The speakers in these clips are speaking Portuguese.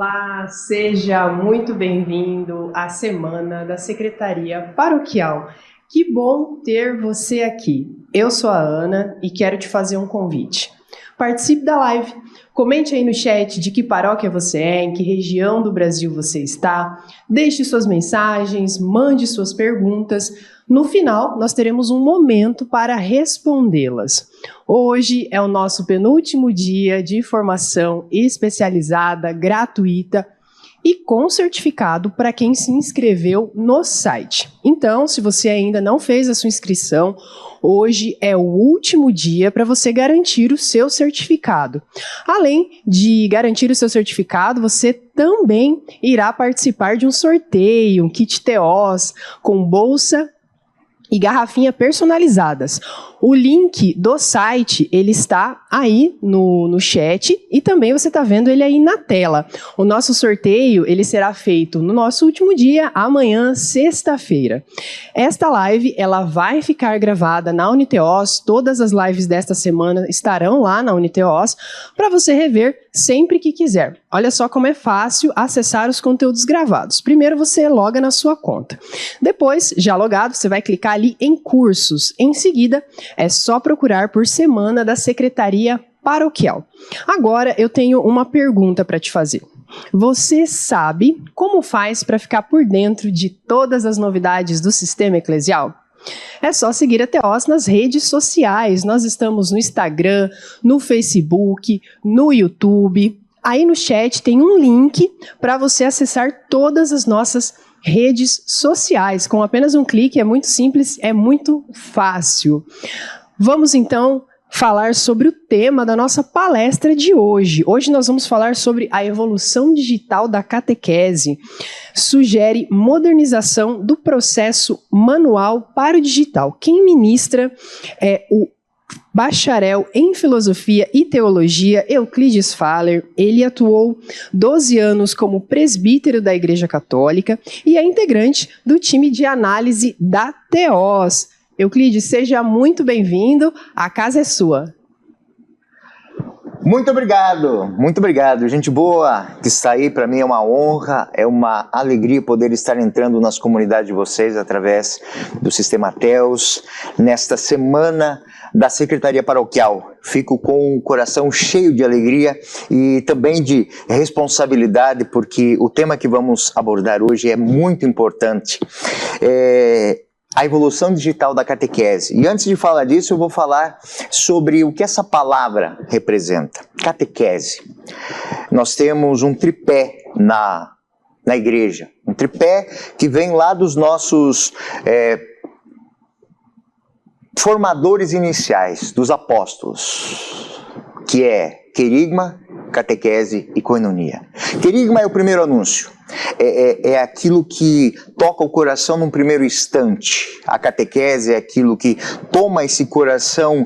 Olá, seja muito bem-vindo à Semana da Secretaria Paroquial. Que bom ter você aqui. Eu sou a Ana e quero te fazer um convite. Participe da live, comente aí no chat de que paróquia você é, em que região do Brasil você está, deixe suas mensagens, mande suas perguntas. No final, nós teremos um momento para respondê-las. Hoje é o nosso penúltimo dia de formação especializada, gratuita e com certificado para quem se inscreveu no site. Então, se você ainda não fez a sua inscrição, hoje é o último dia para você garantir o seu certificado. Além de garantir o seu certificado, você também irá participar de um sorteio, um kit Teós com bolsa e garrafinha personalizadas. O link do site, ele está aí no chat e também você está vendo ele aí na tela. O nosso sorteio, ele será feito no nosso último dia, amanhã, sexta-feira. Esta live, ela vai ficar gravada na Uniteos, todas as lives desta semana estarão lá na Uniteos, para você rever sempre que quiser. Olha só como é fácil acessar os conteúdos gravados. Primeiro você loga na sua conta. Depois, já logado, você vai clicar ali em cursos. Em seguida, é só procurar por Semana da Secretaria Paroquial. Agora eu tenho uma pergunta para te fazer. Você sabe como faz para ficar por dentro de todas as novidades do sistema eclesial? É só seguir a Teós nas redes sociais. Nós estamos no Instagram, no Facebook, no YouTube. Aí no chat tem um link para você acessar todas as nossas redes sociais. Com apenas um clique, é muito simples, é muito fácil. Vamos então falar sobre o tema da nossa palestra de hoje. Hoje nós vamos falar sobre a evolução digital da catequese. Sugere modernização do processo manual para o digital. Quem ministra é o bacharel em Filosofia e Teologia, Euclides Faller. Ele atuou 12 anos como presbítero da Igreja Católica e é integrante do time de análise da Teós. Euclides, seja muito bem-vindo, a casa é sua. Muito obrigado, gente boa que está aí. Para mim é uma honra, é uma alegria poder estar entrando nas comunidades de vocês através do Sistema Teos, nesta semana da Secretaria Paroquial. Fico com o coração cheio de alegria e também de responsabilidade, porque o tema que vamos abordar hoje é muito importante. A evolução digital da catequese. E antes de falar disso, eu vou falar sobre o que essa palavra representa. Catequese. Nós temos um tripé na igreja. Um tripé que vem lá dos nossos formadores iniciais, dos apóstolos, que é querigma, catequese e koinonia. Querigma é o primeiro anúncio. É aquilo que toca o coração num primeiro instante. A catequese é aquilo que toma esse coração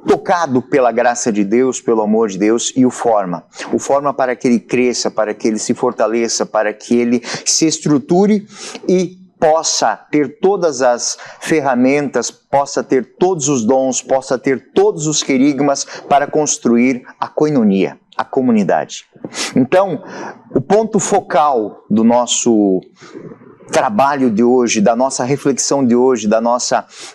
tocado pela graça de Deus, pelo amor de Deus, e o forma. O forma para que ele cresça, para que ele se fortaleça, para que ele se estruture e possa ter todas as ferramentas, possa ter todos os dons, possa ter todos os querigmas para construir a koinonia, a comunidade. Então, o ponto focal do nosso trabalho de hoje, da nossa reflexão de hoje,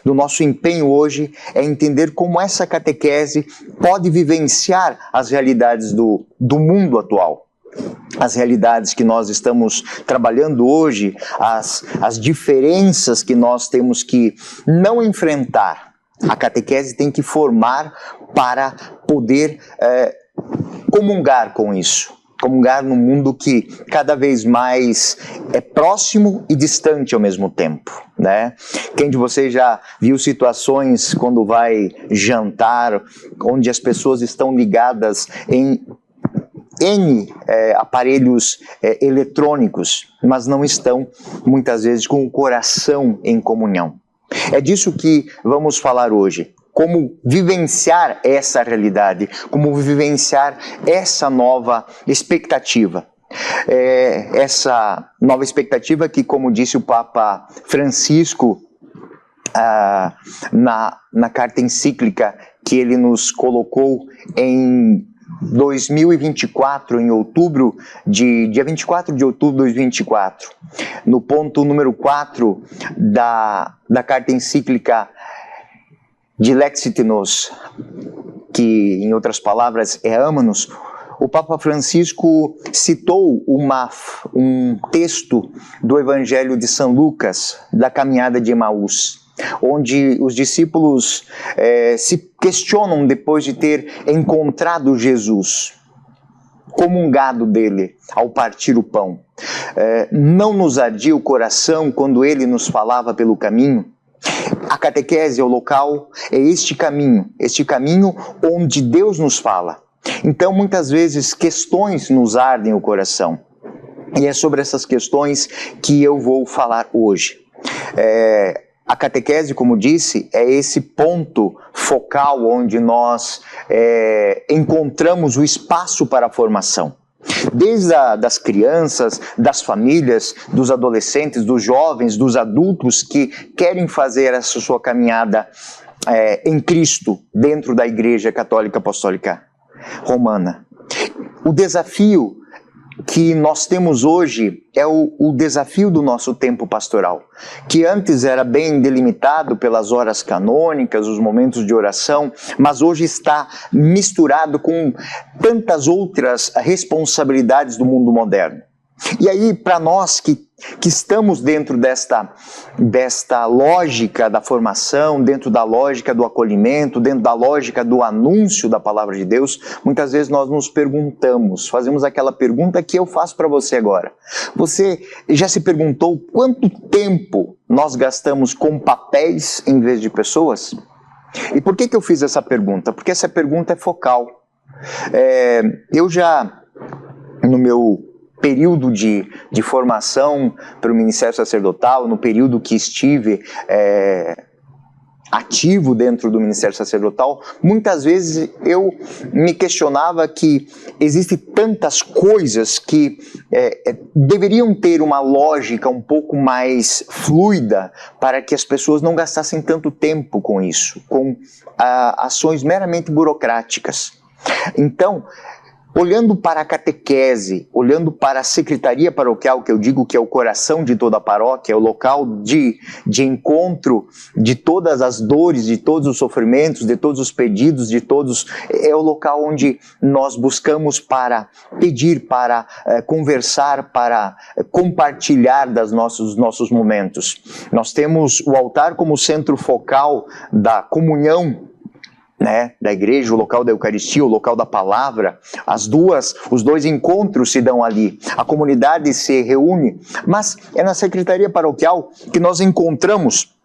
do nosso empenho hoje, é entender como essa catequese pode vivenciar as realidades do mundo atual. As realidades que nós estamos trabalhando hoje, as diferenças que nós temos que não enfrentar. A catequese tem que formar para poder comungar com isso. Comungar num mundo que cada vez mais é próximo e distante ao mesmo tempo, né? Quem de vocês já viu situações quando vai jantar, onde as pessoas estão ligadas em aparelhos eletrônicos, mas não estão, muitas vezes, com o coração em comunhão. É disso que vamos falar hoje. Como vivenciar essa realidade, como vivenciar essa nova expectativa. Essa nova expectativa que, como disse o Papa Francisco na carta encíclica que ele nos colocou em 2024, em outubro, dia 24 de outubro de 2024, no ponto número 4 da carta encíclica Dilexit Nos, que em outras palavras é Ama-nos, o Papa Francisco citou um texto do Evangelho de São Lucas, da caminhada de Emaús, onde os discípulos se questionam depois de ter encontrado Jesus, comungado dele ao partir o pão. Não nos ardia o coração quando ele nos falava pelo caminho? A catequese, o local, é este caminho onde Deus nos fala. Então, muitas vezes, questões nos ardem o coração. E é sobre essas questões que eu vou falar hoje. A catequese, como disse, é esse ponto focal onde nós encontramos o espaço para a formação. Desde das crianças, das famílias, dos adolescentes, dos jovens, dos adultos que querem fazer essa sua caminhada em Cristo dentro da Igreja Católica Apostólica Romana. O desafio que nós temos hoje é o desafio do nosso tempo pastoral, que antes era bem delimitado pelas horas canônicas, os momentos de oração, mas hoje está misturado com tantas outras responsabilidades do mundo moderno. E aí, para nós que estamos dentro desta lógica da formação, dentro da lógica do acolhimento, dentro da lógica do anúncio da palavra de Deus, muitas vezes nós nos perguntamos, fazemos aquela pergunta que eu faço para você agora. Você já se perguntou quanto tempo nós gastamos com papéis em vez de pessoas? E por que eu fiz essa pergunta? Porque essa pergunta é focal. Eu já, no meu período de formação para o ministério sacerdotal, no período que estive ativo dentro do ministério sacerdotal, muitas vezes eu me questionava que existem tantas coisas que deveriam ter uma lógica um pouco mais fluida para que as pessoas não gastassem tanto tempo com isso, com ações meramente burocráticas. Então, olhando para a catequese, olhando para a secretaria paroquial, que eu digo que é o coração de toda a paróquia, é o local de encontro de todas as dores, de todos os sofrimentos, de todos os pedidos, é o local onde nós buscamos para pedir, para conversar, para compartilhar dos nossos momentos. Nós temos o altar como centro focal da comunhão, da igreja, o local da Eucaristia, o local da palavra, os dois encontros se dão ali, a comunidade se reúne, mas é na secretaria paroquial que nós encontramos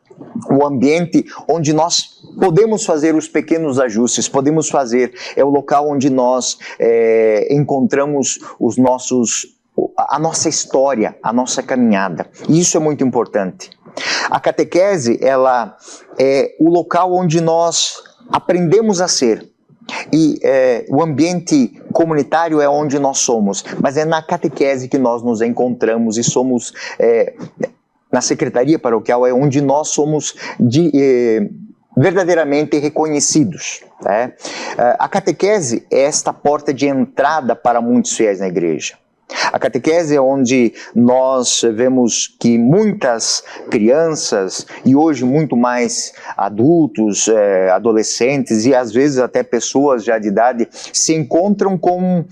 o ambiente onde nós podemos fazer os pequenos ajustes, é o local onde nós encontramos a nossa história, a nossa caminhada, e isso é muito importante. A catequese, ela é o local onde nós aprendemos a ser, e o ambiente comunitário é onde nós somos, mas é na catequese que nós nos encontramos e somos, na secretaria paroquial é onde nós somos verdadeiramente reconhecidos. A catequese é esta porta de entrada para muitos fiéis na igreja. A catequese é onde nós vemos que muitas crianças, e hoje muito mais adultos, adolescentes e às vezes até pessoas já de idade, se encontram com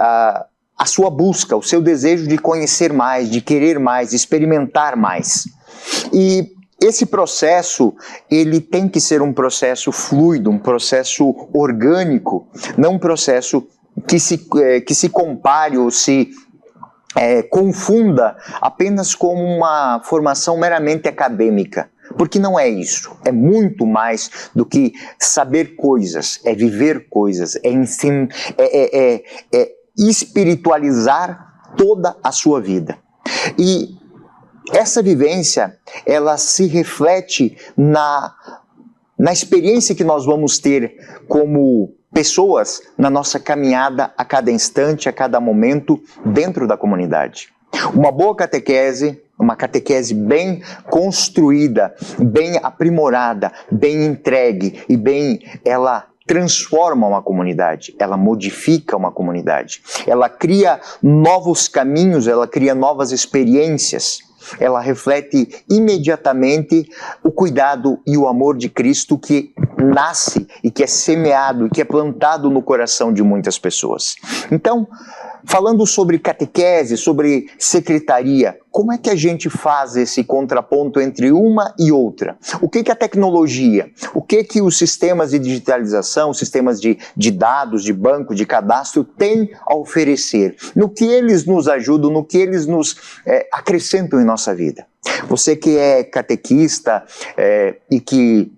a sua busca, o seu desejo de conhecer mais, de querer mais, de experimentar mais. E esse processo, ele tem que ser um processo fluido, um processo orgânico, não um processo que se compare ou se confunda apenas com uma formação meramente acadêmica. Porque não é isso, é muito mais do que saber coisas, é viver coisas, é espiritualizar toda a sua vida. E essa vivência, ela se reflete na experiência que nós vamos ter como pessoas na nossa caminhada a cada instante, a cada momento dentro da comunidade. Uma boa catequese, uma catequese bem construída, bem aprimorada, bem entregue e bem ela transforma uma comunidade, ela modifica uma comunidade, ela cria novos caminhos, ela cria novas experiências, ela reflete imediatamente o cuidado e o amor de Cristo que nasce e que é semeado e que é plantado no coração de muitas pessoas. Então, falando sobre catequese, sobre secretaria, como é que a gente faz esse contraponto entre uma e outra? O que a tecnologia, o que os sistemas de digitalização, sistemas de dados, de banco, de cadastro têm a oferecer? No que eles nos ajudam, no que eles nos acrescentam em nossa vida? Você que é catequista e que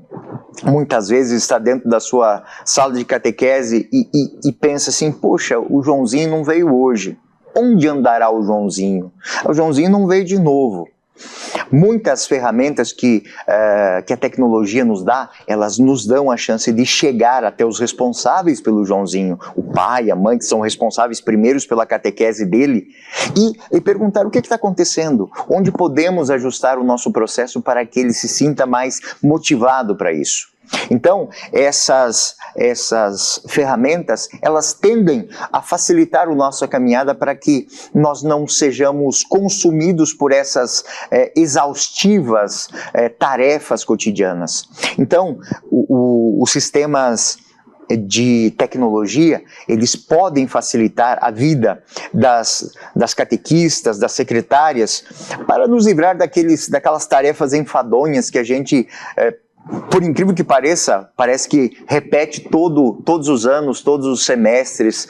muitas vezes está dentro da sua sala de catequese e pensa assim, poxa, o Joãozinho não veio hoje. Onde andará o Joãozinho? O Joãozinho não veio de novo. Muitas ferramentas que a tecnologia nos dá, elas nos dão a chance de chegar até os responsáveis pelo Joãozinho, o pai, a mãe, que são responsáveis primeiros pela catequese dele, e perguntar o que está acontecendo, onde podemos ajustar o nosso processo para que ele se sinta mais motivado para isso. Então, essas ferramentas, elas tendem a facilitar a nossa caminhada para que nós não sejamos consumidos por essas exaustivas tarefas cotidianas. Então, os sistemas de tecnologia, eles podem facilitar a vida das catequistas, das secretárias, para nos livrar daquelas tarefas enfadonhas que a gente... por incrível que pareça, parece que repete todos os anos, todos os semestres,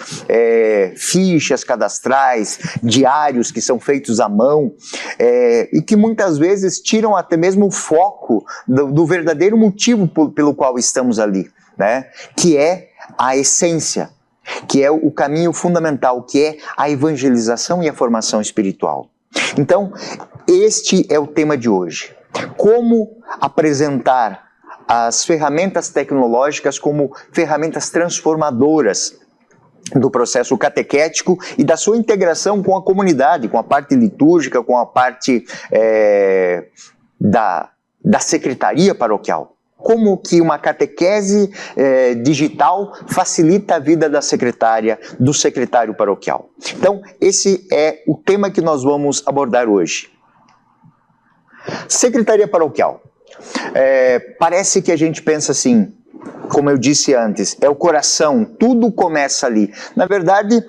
fichas cadastrais, diários que são feitos à mão, e que muitas vezes tiram até mesmo o foco do verdadeiro motivo pelo qual estamos ali, né? Que é a essência, que é o caminho fundamental, que é a evangelização e a formação espiritual. Então, este é o tema de hoje. Como apresentar as ferramentas tecnológicas como ferramentas transformadoras do processo catequético e da sua integração com a comunidade, com a parte litúrgica, com a parte da secretaria paroquial. Como que uma catequese digital facilita a vida da secretária, do secretário paroquial. Então, esse é o tema que nós vamos abordar hoje. Secretaria paroquial. Parece que a gente pensa assim, como eu disse antes, é o coração, tudo começa ali. Na verdade,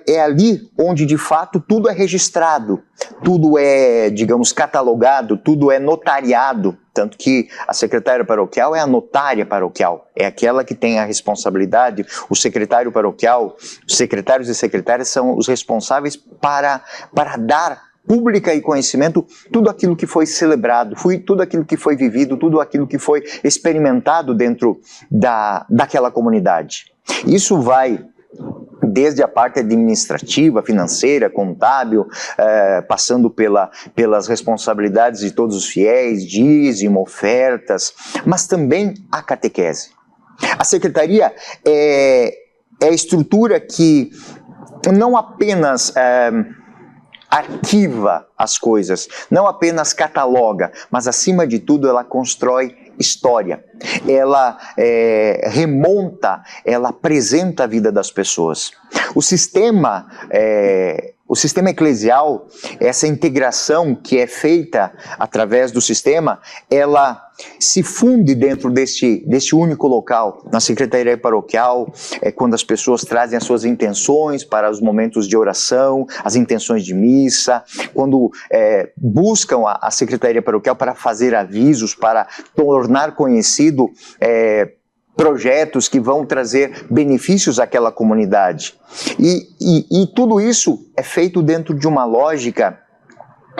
é ali onde de fato tudo é registrado, tudo é, digamos, catalogado, tudo é notariado. Tanto que a secretária paroquial é a notária paroquial, é aquela que tem a responsabilidade, o secretário paroquial, os secretários e secretárias são os responsáveis para dar pública e conhecimento tudo aquilo que foi celebrado, tudo aquilo que foi vivido, tudo aquilo que foi experimentado dentro daquela comunidade. Isso vai desde a parte administrativa, financeira, contábil, passando pelas responsabilidades de todos os fiéis, dízimo, ofertas, mas também a catequese. A secretaria é a estrutura que não apenas arquiva as coisas, não apenas cataloga, mas acima de tudo ela constrói história, ela remonta, ela apresenta a vida das pessoas. O sistema eclesial, essa integração que é feita através do sistema, ela se funde dentro deste único local, na secretaria paroquial, quando as pessoas trazem as suas intenções para os momentos de oração, as intenções de missa, quando buscam a secretaria paroquial para fazer avisos, para tornar conhecido projetos que vão trazer benefícios àquela comunidade. E tudo isso é feito dentro de uma lógica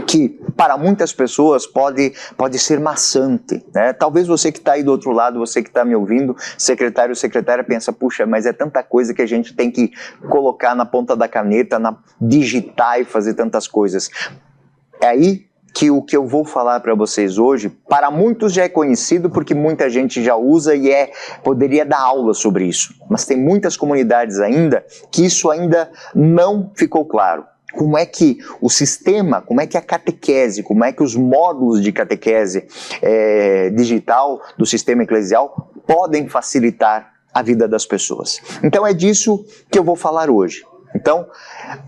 que para muitas pessoas pode ser maçante, né? Talvez você que está aí do outro lado, você que está me ouvindo, secretário ou secretária, pensa, puxa, mas é tanta coisa que a gente tem que colocar na ponta da caneta, digitar e fazer tantas coisas. É aí que o que eu vou falar para vocês hoje, para muitos já é conhecido, porque muita gente já usa e poderia dar aula sobre isso. Mas tem muitas comunidades ainda que isso ainda não ficou claro. como é que o sistema, como é que a catequese, como é que os módulos de catequese digital do sistema eclesial podem facilitar a vida das pessoas. Então é disso que eu vou falar hoje. Então,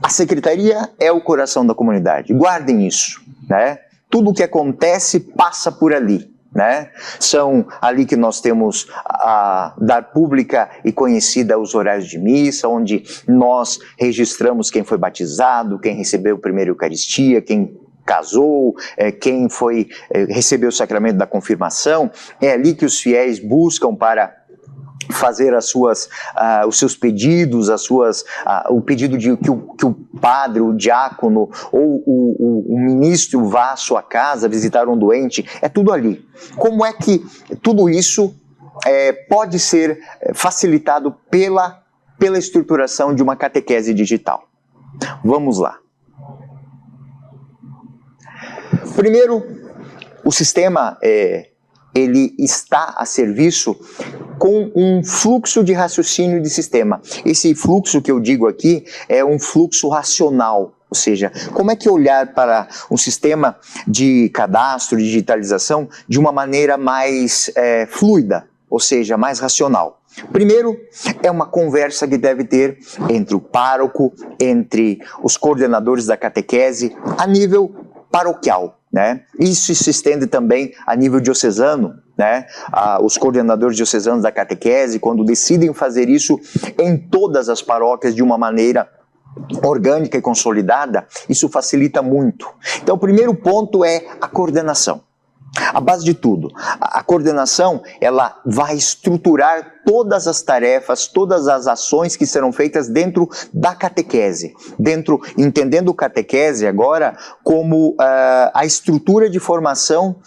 a secretaria é o coração da comunidade. Guardem isso, né? Tudo o que acontece passa por ali, né? São ali que nós temos a dar pública e conhecida os horários de missa, onde nós registramos quem foi batizado, quem recebeu a primeira Eucaristia, quem casou, quem recebeu o sacramento da confirmação. É ali que os fiéis buscam para fazer os seus pedidos, o pedido de que o padre, o diácono ou o ministro vá à sua casa visitar um doente. É tudo ali. Como é que tudo isso pode ser facilitado pela estruturação de uma catequese digital? Vamos lá. Primeiro, o sistema ele está a serviço com um fluxo de raciocínio de sistema. Esse fluxo que eu digo aqui é um fluxo racional, ou seja, como é que olhar para um sistema de cadastro, digitalização, de uma maneira mais fluida, ou seja, mais racional. Primeiro, é uma conversa que deve ter entre o pároco, entre os coordenadores da catequese, a nível paroquial, né? Isso se estende também a nível diocesano, né? Os coordenadores diocesanos da catequese, quando decidem fazer isso em todas as paróquias de uma maneira orgânica e consolidada, isso facilita muito. Então, o primeiro ponto é a coordenação. A base de tudo, a coordenação, ela vai estruturar todas as tarefas, todas as ações que serão feitas dentro da catequese, entendendo catequese agora como a estrutura de formação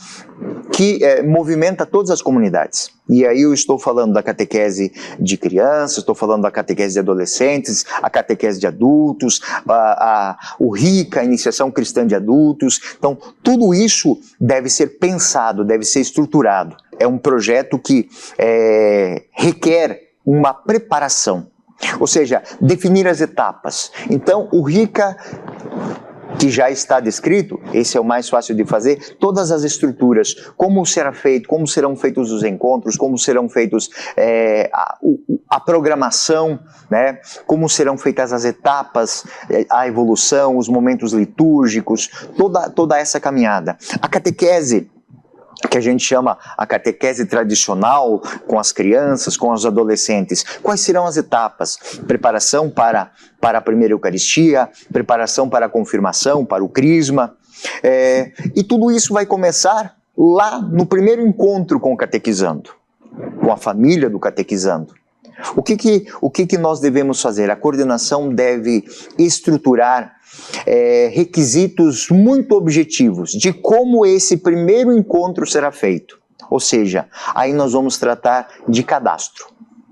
que movimenta todas as comunidades. E aí eu estou falando da catequese de crianças, estou falando da catequese de adolescentes, a catequese de adultos, o RICA, a Iniciação Cristã de Adultos. Então, tudo isso deve ser pensado, deve ser estruturado. É um projeto que requer uma preparação, ou seja, definir as etapas. Então, o RICA, que já está descrito, esse é o mais fácil de fazer, todas as estruturas, como será feito, como serão feitos os encontros, como serão feitos a programação, né? Como serão feitas as etapas, a evolução, os momentos litúrgicos, toda essa caminhada. A catequese, que a gente chama a catequese tradicional, com as crianças, com os adolescentes. Quais serão as etapas? Preparação para a primeira Eucaristia, preparação para a confirmação, para o crisma. E tudo isso vai começar lá no primeiro encontro com o catequizando, com a família do catequizando. O que nós devemos fazer? A coordenação deve estruturar requisitos muito objetivos de como esse primeiro encontro será feito. Ou seja, aí nós vamos tratar de cadastro.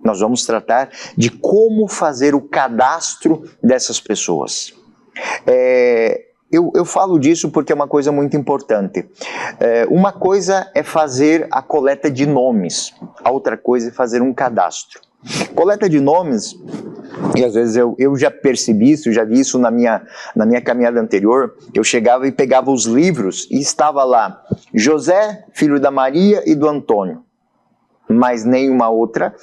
Nós vamos tratar de como fazer o cadastro dessas pessoas. Eu falo disso porque é uma coisa muito importante. Uma coisa é fazer a coleta de nomes, a outra coisa é fazer um cadastro. Coleta de nomes, e às vezes eu já percebi isso, já vi isso na minha caminhada anterior. Eu chegava e pegava os livros e estava lá José, filho da Maria e do Antônio, mas nenhuma outra.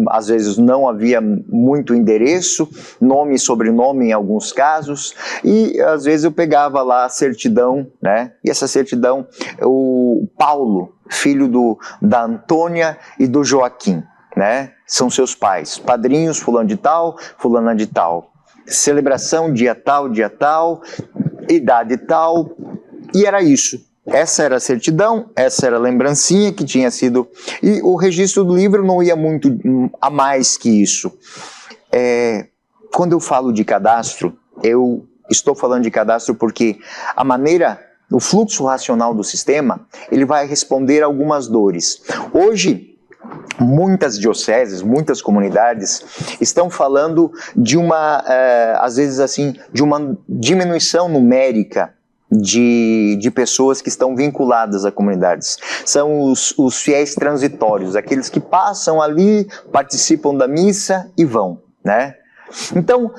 Às vezes não havia muito endereço, nome e sobrenome em alguns casos, e às vezes eu pegava lá a certidão, né? E essa certidão, o Paulo, filho da Antônia e do Joaquim, né? São seus pais, padrinhos, fulano de tal, fulana de tal, celebração dia tal, idade tal, e era isso. Essa era a certidão, essa era a lembrancinha que tinha sido... E o registro do livro não ia muito a mais que isso. Quando eu falo de cadastro, eu estou falando de cadastro porque a maneira, o fluxo racional do sistema, ele vai responder a algumas dores. Hoje, muitas dioceses, muitas comunidades estão falando de às vezes assim, de uma diminuição numérica de pessoas que estão vinculadas a comunidades. São os fiéis transitórios, aqueles que passam ali, participam da missa e vão, né? Então,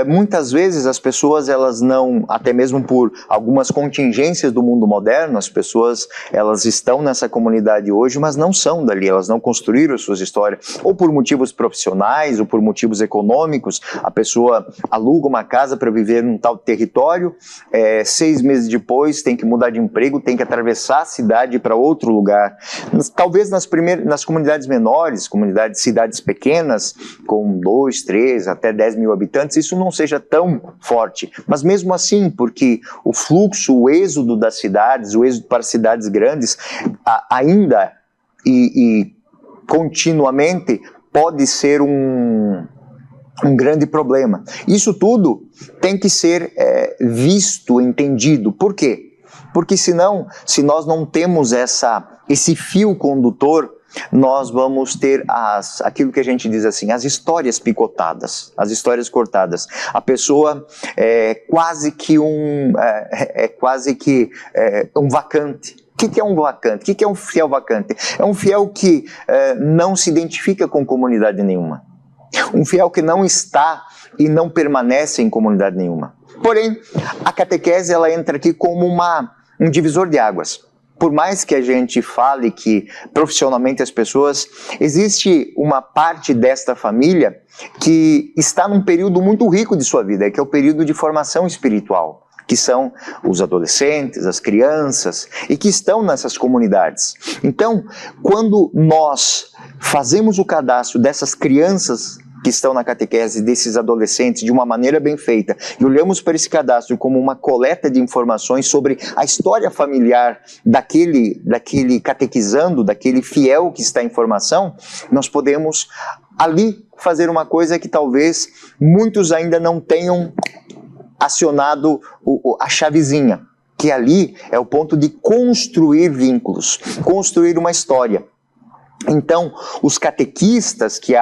muitas vezes as pessoas, elas não, até mesmo por algumas contingências do mundo moderno, as pessoas, elas estão nessa comunidade hoje, mas não são dali, elas não construíram as suas histórias, ou por motivos profissionais, ou por motivos econômicos, a pessoa aluga uma casa para viver num tal território, 6 meses depois tem que mudar de emprego, tem que atravessar a cidade para outro lugar. Talvez nas comunidades menores, cidades pequenas, com 2, 3, até 10 mil habitantes, isso não seja tão forte. Mas mesmo assim, porque o fluxo, o êxodo das cidades, o êxodo para cidades grandes, ainda e continuamente pode ser um grande problema. Isso tudo tem que ser visto, entendido. Por quê? Porque senão, se nós não temos esse fio condutor, nós vamos ter aquilo que a gente diz assim, as histórias picotadas, as histórias cortadas. A pessoa é quase que um vacante. O que é um vacante? O que é um fiel vacante? É um fiel que não se identifica com comunidade nenhuma. Um fiel que não está e não permanece em comunidade nenhuma. Porém, a catequese, ela entra aqui como um divisor de águas. Por mais que a gente fale que profissionalmente as pessoas, existe uma parte desta família que está num período muito rico de sua vida, que é o período de formação espiritual, que são os adolescentes, as crianças, e que estão nessas comunidades. Então, quando nós fazemos o cadastro dessas crianças que estão na catequese, desses adolescentes, de uma maneira bem feita, e olhamos para esse cadastro como uma coleta de informações sobre a história familiar daquele catequizando, daquele fiel que está em formação, nós podemos ali fazer uma coisa que talvez muitos ainda não tenham acionado a chavezinha, que ali é o ponto de construir vínculos, construir uma história. Então, os catequistas que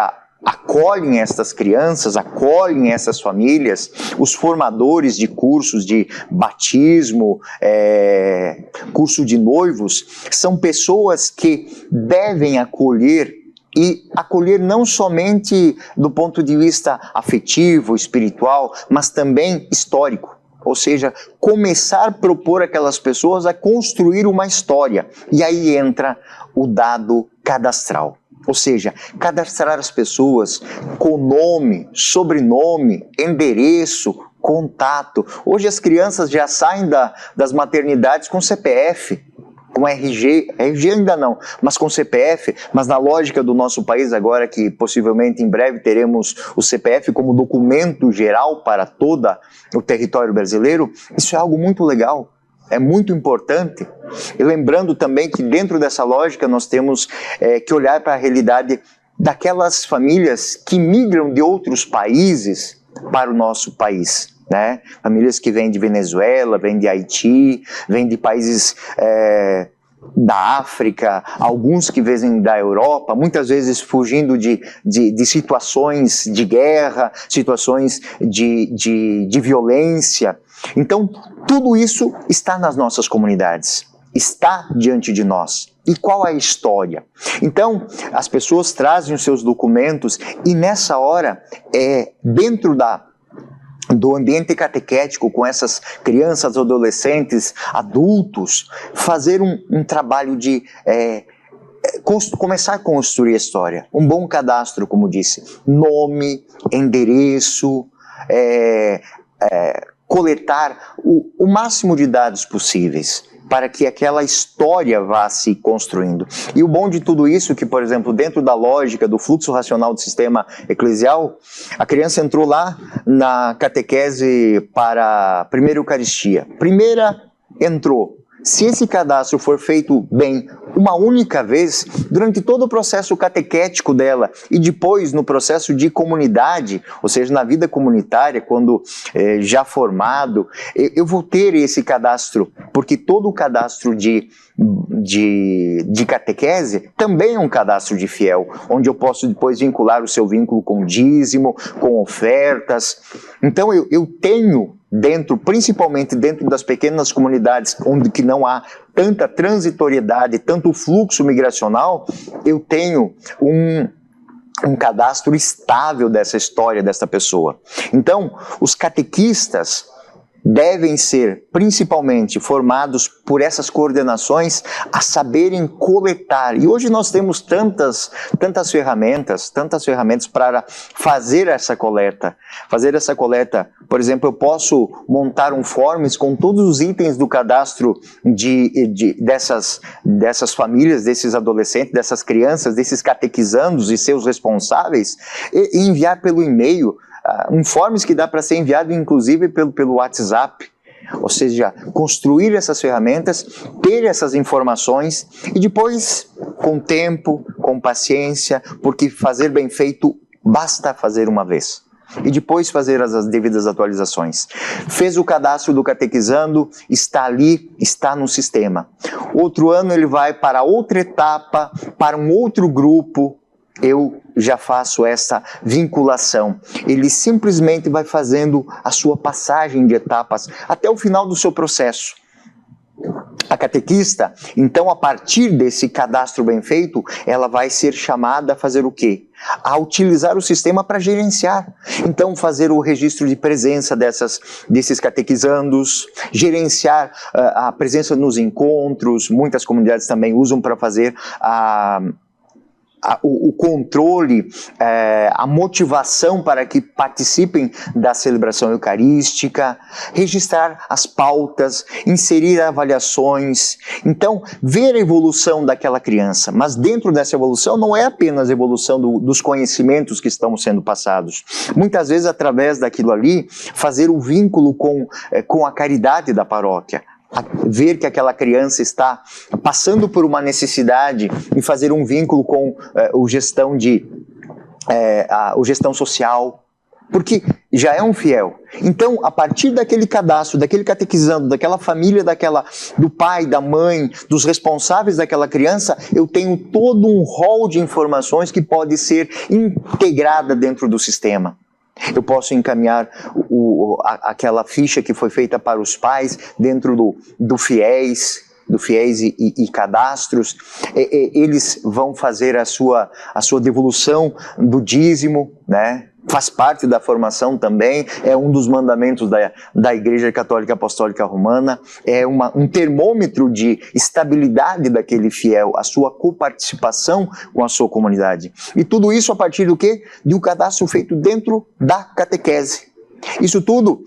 acolhem essas crianças, acolhem essas famílias, os formadores de cursos de batismo, curso de noivos, são pessoas que devem acolher, e acolher não somente do ponto de vista afetivo, espiritual, mas também histórico. Ou seja, começar a propor aquelas pessoas a construir uma história. E aí entra o dado cadastral. Ou seja, cadastrar as pessoas com nome, sobrenome, endereço, contato. Hoje as crianças já saem das maternidades com CPF, com RG ainda não, mas com CPF, mas na lógica do nosso país agora, que possivelmente em breve teremos o CPF como documento geral para todo o território brasileiro, isso é algo muito legal. É muito importante, e lembrando também que dentro dessa lógica nós temos que olhar para a realidade daquelas famílias que migram de outros países para o nosso país, né? Famílias que vêm de Venezuela, vêm de Haiti, vêm de países da África, alguns que vêm da Europa, muitas vezes fugindo de situações de guerra, situações de violência. Então, tudo isso está nas nossas comunidades, está diante de nós. E qual é a história? Então, as pessoas trazem os seus documentos e nessa hora, dentro do ambiente catequético, com essas crianças, adolescentes, adultos, fazer um trabalho de começar a construir a história. Um bom cadastro, como disse, nome, endereço, coletar o máximo de dados possíveis para que aquela história vá se construindo. E o bom de tudo isso é que, por exemplo, dentro da lógica do fluxo racional do sistema eclesial, a criança entrou lá na catequese para a primeira Eucaristia. Entrou. Se esse cadastro for feito bem uma única vez, durante todo o processo catequético dela e depois no processo de comunidade, ou seja, na vida comunitária, quando já formado, eu vou ter esse cadastro, porque todo o cadastro de catequese também é um cadastro de fiel, onde eu posso depois vincular o seu vínculo com dízimo, com ofertas. Então eu tenho principalmente dentro das pequenas comunidades onde que não há tanta transitoriedade, tanto fluxo migracional, eu tenho um cadastro estável dessa história dessa pessoa. Então, os catequistas devem ser principalmente formados por essas coordenações a saberem coletar. E hoje nós temos tantas ferramentas para fazer essa coleta. Por exemplo, eu posso montar um forms com todos os itens do cadastro dessas famílias, desses adolescentes, dessas crianças, desses catequizandos e seus responsáveis, e enviar pelo e-mail. Um forms que dá para ser enviado inclusive pelo WhatsApp, ou seja, construir essas ferramentas, ter essas informações e depois, com tempo, com paciência, porque fazer bem feito basta fazer uma vez. E depois fazer as devidas atualizações. Fez o cadastro do catequizando, está ali, está no sistema. Outro ano ele vai para outra etapa, para um outro grupo. Eu já faço essa vinculação. Ele simplesmente vai fazendo a sua passagem de etapas até o final do seu processo. A catequista, então, a partir desse cadastro bem feito, ela vai ser chamada a fazer o quê? A utilizar o sistema para gerenciar. Então, fazer o registro de presença desses catequizandos, gerenciar a presença nos encontros. Muitas comunidades também usam para fazer o controle, a motivação para que participem da celebração eucarística, registrar as pautas, inserir avaliações. Então, ver a evolução daquela criança, mas dentro dessa evolução não é apenas a evolução dos conhecimentos que estão sendo passados. Muitas vezes, através daquilo ali, fazer o vínculo com a caridade da paróquia. Ver que aquela criança está passando por uma necessidade e fazer um vínculo com o gestão social, porque já é um fiel. Então, a partir daquele cadastro, daquele catequizando, daquela família, do pai, da mãe, dos responsáveis daquela criança, eu tenho todo um rol de informações que pode ser integrada dentro do sistema. Eu posso encaminhar aquela ficha que foi feita para os pais dentro do FIES e cadastros. Eles vão fazer a sua devolução do dízimo, né? Faz parte da formação também, é um dos mandamentos da Igreja Católica Apostólica Romana, é um termômetro de estabilidade daquele fiel, a sua coparticipação com a sua comunidade. E tudo isso a partir do quê? De um cadastro feito dentro da catequese. Isso tudo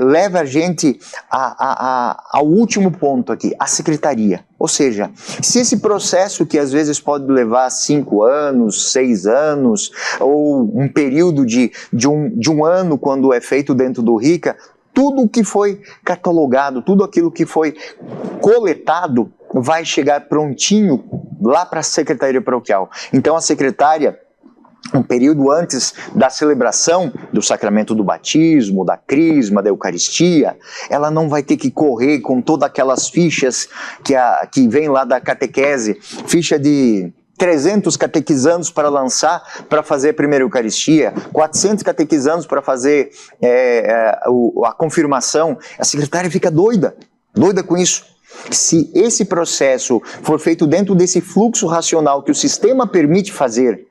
leva a gente ao último ponto aqui, a secretaria. Ou seja, se esse processo que às vezes pode levar 5 anos, 6 anos, ou um período de um ano quando é feito dentro do RICA, tudo o que foi catalogado, tudo aquilo que foi coletado vai chegar prontinho lá para a secretaria paroquial. Então a secretária, um período antes da celebração do sacramento do batismo, da crisma, da eucaristia, ela não vai ter que correr com todas aquelas fichas que vem lá da catequese, ficha de 300 catequizandos para lançar, para fazer a primeira eucaristia, 400 catequizandos para fazer a confirmação. A secretária fica doida com isso. Se esse processo for feito dentro desse fluxo racional que o sistema permite fazer,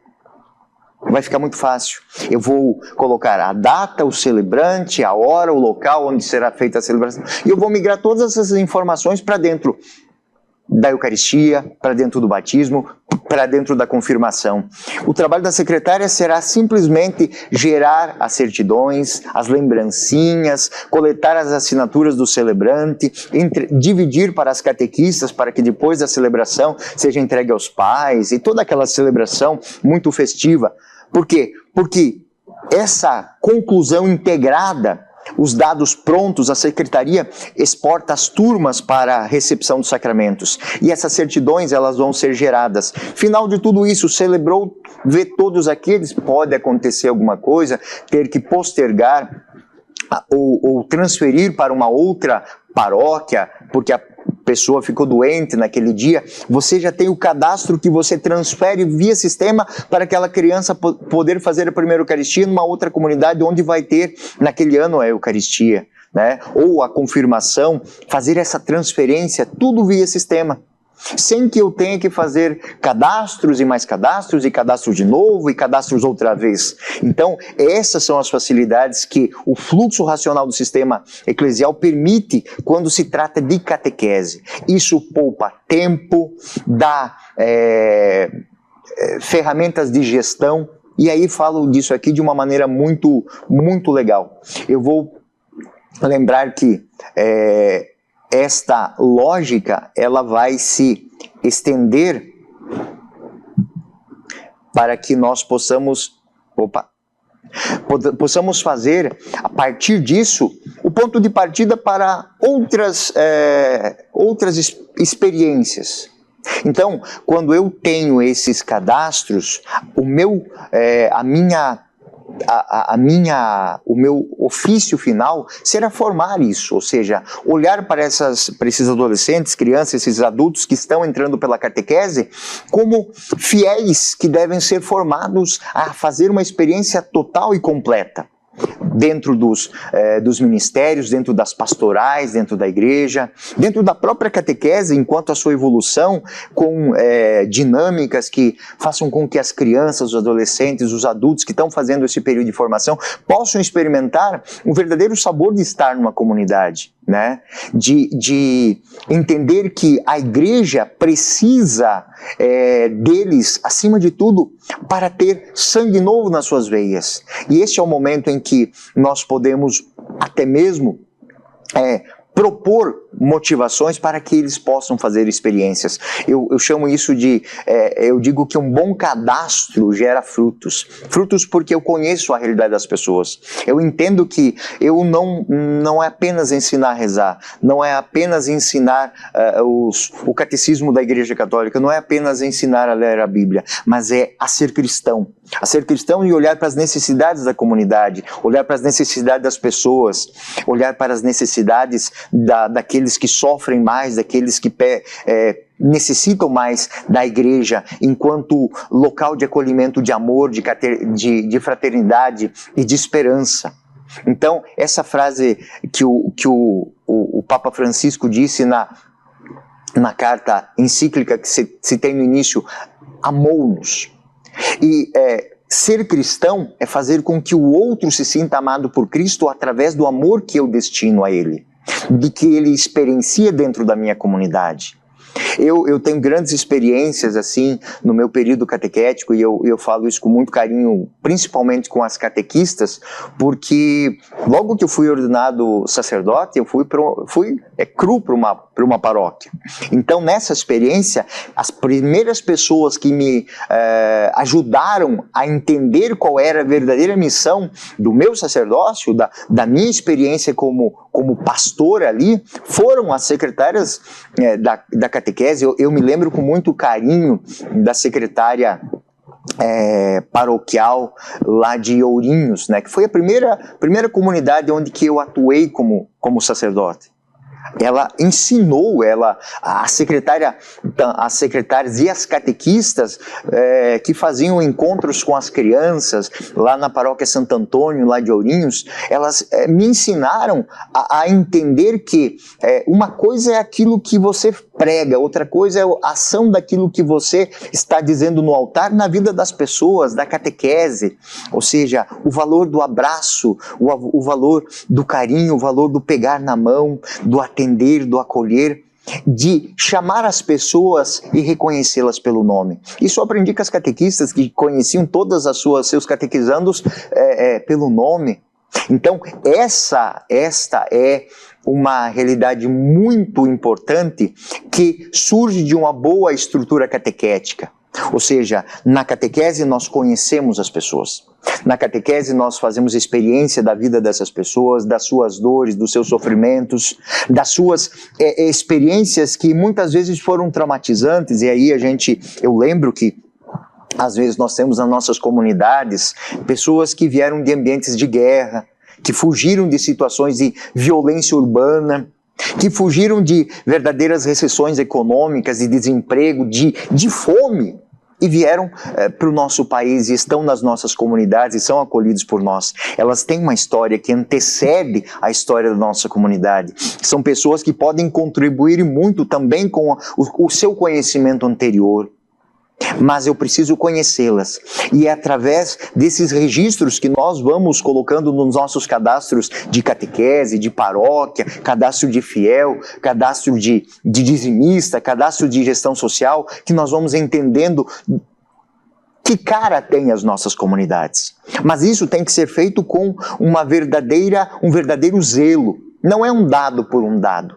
vai ficar muito fácil. Eu vou colocar a data, o celebrante, a hora, o local onde será feita a celebração. E eu vou migrar todas essas informações para dentro da Eucaristia, para dentro do batismo, para dentro da confirmação. O trabalho da secretária será simplesmente gerar as certidões, as lembrancinhas, coletar as assinaturas do celebrante, dividir para as catequistas para que depois da celebração seja entregue aos pais e toda aquela celebração muito festiva. Por quê? Porque essa conclusão integrada, os dados prontos, a secretaria exporta as turmas para a recepção dos sacramentos. E essas certidões, elas vão ser geradas. Final de tudo isso, celebrou, vê todos aqueles, pode acontecer alguma coisa, ter que postergar ou transferir para uma outra paróquia, porque a pessoa ficou doente naquele dia, você já tem o cadastro que você transfere via sistema para aquela criança poder fazer a primeira Eucaristia numa outra comunidade onde vai ter naquele ano a Eucaristia, né? Ou a confirmação, fazer essa transferência, tudo via sistema. sem que eu tenha que fazer cadastros e mais cadastros, e cadastros de novo, e cadastros outra vez. Então, essas são as facilidades que o fluxo racional do sistema eclesial permite quando se trata de catequese. Isso poupa tempo, dá ferramentas de gestão, e aí falo disso aqui de uma maneira muito, muito legal. Eu vou lembrar que esta lógica, ela vai se estender para que nós possamos fazer, a partir disso, o ponto de partida para outras experiências. Então, quando eu tenho esses cadastros, o meu ofício final será formar isso, ou seja, olhar para esses adolescentes, crianças, esses adultos que estão entrando pela catequese como fiéis que devem ser formados a fazer uma experiência total e completa. Dentro dos ministérios, dentro das pastorais, dentro da igreja, dentro da própria catequese, enquanto a sua evolução, com dinâmicas que façam com que as crianças, os adolescentes, os adultos que estão fazendo esse período de formação possam experimentar um verdadeiro sabor de estar numa comunidade, né? De entender que a igreja precisa deles, acima de tudo, para ter sangue novo nas suas veias. E esse é o momento em que nós podemos até mesmo propor motivações para que eles possam fazer experiências. Eu chamo isso de, eu digo que um bom cadastro gera frutos. Frutos porque eu conheço a realidade das pessoas. Eu entendo que eu não é apenas ensinar a rezar, não é apenas ensinar o catecismo da Igreja Católica, não é apenas ensinar a ler a Bíblia, mas é a ser cristão. A ser cristão e olhar para as necessidades da comunidade, olhar para as necessidades das pessoas, olhar para as necessidades daqueles que sofrem mais, daqueles que necessitam mais da igreja enquanto local de acolhimento, de amor, de fraternidade e de esperança. Então, essa frase que o Papa Francisco disse na carta encíclica que se tem no início, amou-nos. E ser cristão é fazer com que o outro se sinta amado por Cristo através do amor que eu destino a ele, de que ele experiencia dentro da minha comunidade. Eu tenho grandes experiências assim no meu período catequético e eu falo isso com muito carinho, principalmente com as catequistas, porque logo que eu fui ordenado sacerdote, eu fui cru para uma paróquia. Então, nessa experiência, as primeiras pessoas que me ajudaram a entender qual era a verdadeira missão do meu sacerdócio, da minha experiência como pastor ali, foram as secretárias da catequese. Eu me lembro com muito carinho da secretária paroquial lá de Ourinhos, né, que foi a primeira comunidade onde que eu atuei como sacerdote. Ela ensinou, as secretárias e as catequistas que faziam encontros com as crianças lá na paróquia Santo Antônio, lá de Ourinhos, elas me ensinaram a entender que uma coisa é aquilo que você prega, outra coisa é a ação daquilo que você está dizendo no altar na vida das pessoas, da catequese, ou seja, o valor do abraço, o valor do carinho, o valor do pegar na mão, do atender, do acolher, de chamar as pessoas e reconhecê-las pelo nome. Isso eu aprendi com as catequistas que conheciam todas seus catequizandos pelo nome. Então, esta é uma realidade muito importante que surge de uma boa estrutura catequética. Ou seja, na catequese nós conhecemos as pessoas. Na catequese nós fazemos experiência da vida dessas pessoas, das suas dores, dos seus sofrimentos, das suas experiências que muitas vezes foram traumatizantes. E aí eu lembro que às vezes nós temos nas nossas comunidades pessoas que vieram de ambientes de guerra, que fugiram de situações de violência urbana, que fugiram de verdadeiras recessões econômicas, de desemprego, de fome. e vieram para o nosso país e estão nas nossas comunidades e são acolhidos por nós. Elas têm uma história que antecede a história da nossa comunidade. São pessoas que podem contribuir muito também com o seu conhecimento anterior. Mas eu preciso conhecê-las, e é através desses registros que nós vamos colocando nos nossos cadastros de catequese, de paróquia, cadastro de fiel, cadastro de dizimista, cadastro de gestão social, que nós vamos entendendo que cara tem as nossas comunidades. Mas isso tem que ser feito com um verdadeiro zelo. Não é um dado por um dado.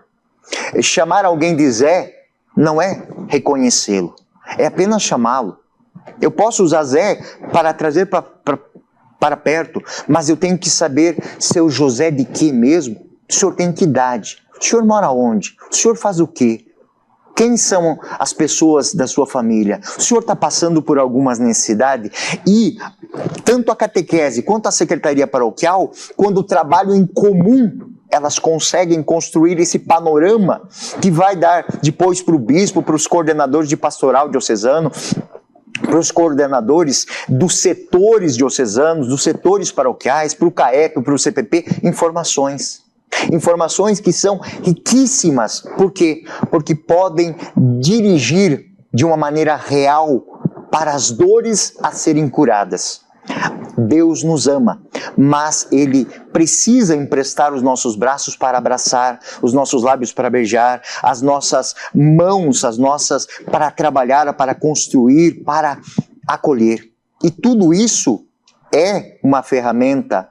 Chamar alguém de Zé não é reconhecê-lo. É apenas chamá-lo. Eu posso usar Zé para trazer para perto, mas eu tenho que saber seu José de quê mesmo? O senhor tem que idade? O senhor mora onde? O senhor faz o quê? Quem são as pessoas da sua família? O senhor está passando por alguma necessidade? E tanto a catequese quanto a secretaria paroquial, quando trabalham em comum, elas conseguem construir esse panorama que vai dar depois para o bispo, para os coordenadores de pastoral diocesano, para os coordenadores dos setores diocesanos, dos setores paroquiais, para o CAEP, para o CPP, informações. Informações que são riquíssimas. Por quê? Porque podem dirigir de uma maneira real para as dores a serem curadas. Deus nos ama, mas Ele precisa emprestar os nossos braços para abraçar, os nossos lábios para beijar, as nossas mãos, para trabalhar, para construir, para acolher. E tudo isso é uma ferramenta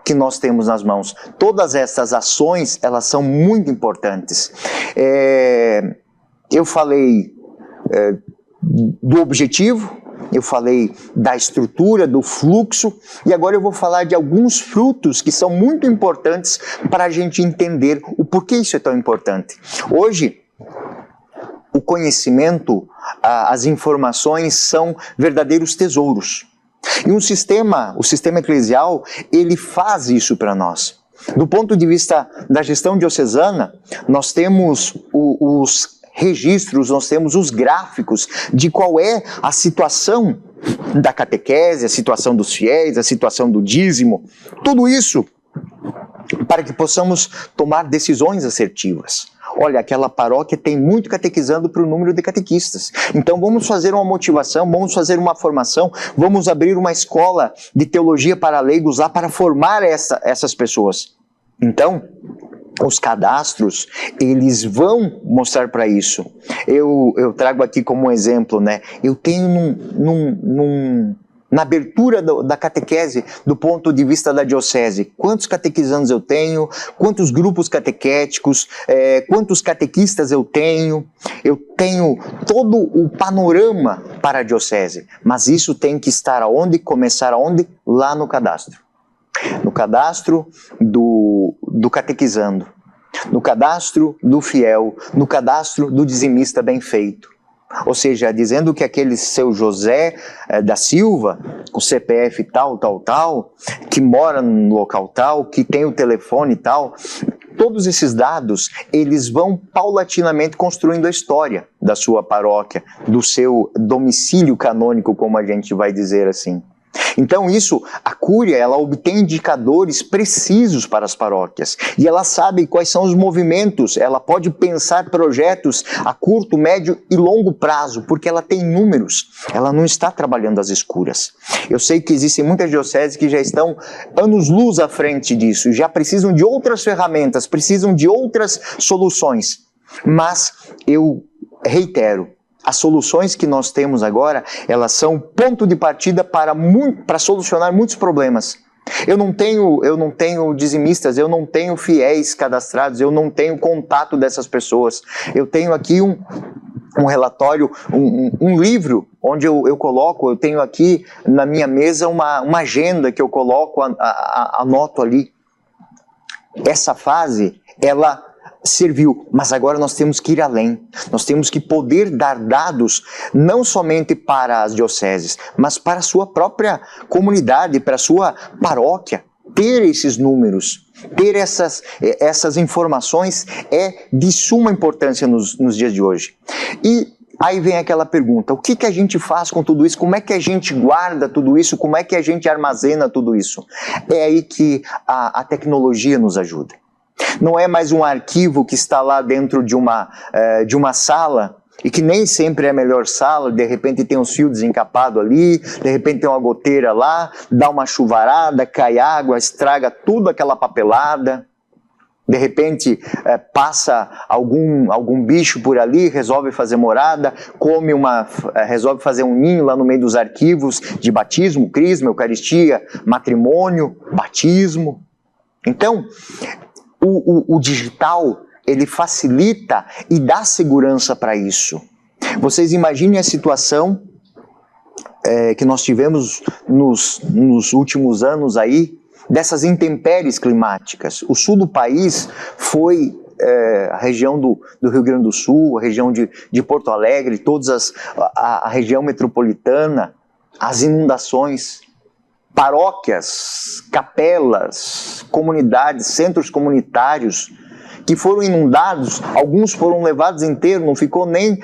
que nós temos nas mãos. Todas essas ações, elas são muito importantes. Eu falei do objetivo, eu falei da estrutura, do fluxo, e agora eu vou falar de alguns frutos que são muito importantes para a gente entender o porquê isso é tão importante. Hoje, o conhecimento, as informações são verdadeiros tesouros. E o sistema eclesial, ele faz isso para nós. Do ponto de vista da gestão diocesana, nós temos os registros, nós temos os gráficos de qual é a situação da catequese, a situação dos fiéis, a situação do dízimo, tudo isso para que possamos tomar decisões assertivas. Olha, aquela paróquia tem muito catequizando para o número de catequistas. Então vamos fazer uma motivação, vamos fazer uma formação, vamos abrir uma escola de teologia para leigos lá para formar essas pessoas. Então, os cadastros, eles vão mostrar para isso. Eu trago aqui como um exemplo, né? Eu tenho na abertura da catequese, do ponto de vista da diocese, quantos catequizandos eu tenho, quantos grupos catequéticos, quantos catequistas eu tenho todo o panorama para a diocese. Mas isso tem que estar aonde? Começar aonde? Lá no cadastro. No cadastro do catequizando, no cadastro do fiel, no cadastro do dizimista bem feito. Ou seja, dizendo que aquele seu José da Silva, com CPF tal, que mora no local tal, que tem o telefone tal, todos esses dados, eles vão paulatinamente construindo a história da sua paróquia, do seu domicílio canônico, como a gente vai dizer assim. Então isso, a Cúria, ela obtém indicadores precisos para as paróquias e ela sabe quais são os movimentos, ela pode pensar projetos a curto, médio e longo prazo, porque ela tem números, ela não está trabalhando às escuras. Eu sei que existem muitas dioceses que já estão anos-luz à frente disso, já precisam de outras ferramentas, precisam de outras soluções, mas eu reitero, as soluções que nós temos agora, elas são ponto de partida para solucionar muitos problemas. Eu não tenho dizimistas, eu não tenho fiéis cadastrados, eu não tenho contato dessas pessoas. Eu tenho aqui um relatório, um livro, onde eu coloco, eu tenho aqui na minha mesa uma agenda que eu coloco, anoto ali. Essa fase, ela serviu, mas agora nós temos que ir além. Nós temos que poder dar dados não somente para as dioceses, mas para a sua própria comunidade, para a sua paróquia. Ter esses números, ter essas informações é de suma importância nos dias de hoje. E Aí vem aquela pergunta, o que a gente faz com tudo isso? Como é que a gente guarda tudo isso? Como é que a gente armazena tudo isso? É aí que a tecnologia nos ajuda. Não é mais um arquivo que está lá dentro de uma sala, e que nem sempre é a melhor sala, de repente tem um fio desencapado ali, de repente tem uma goteira lá, dá uma chuvarada, cai água, estraga tudo aquela papelada. De repente passa algum bicho por ali, resolve fazer morada, resolve fazer um ninho lá no meio dos arquivos de batismo, crisma, eucaristia, matrimônio, batismo. Então, o digital, ele facilita e dá segurança para isso. Vocês imaginem a situação que nós tivemos nos últimos anos aí, dessas intempéries climáticas. O sul do país foi a região do Rio Grande do Sul, a região de Porto Alegre, a região metropolitana, as inundações, paróquias, capelas, comunidades, centros comunitários que foram inundados, alguns foram levados inteiros, não ficou nem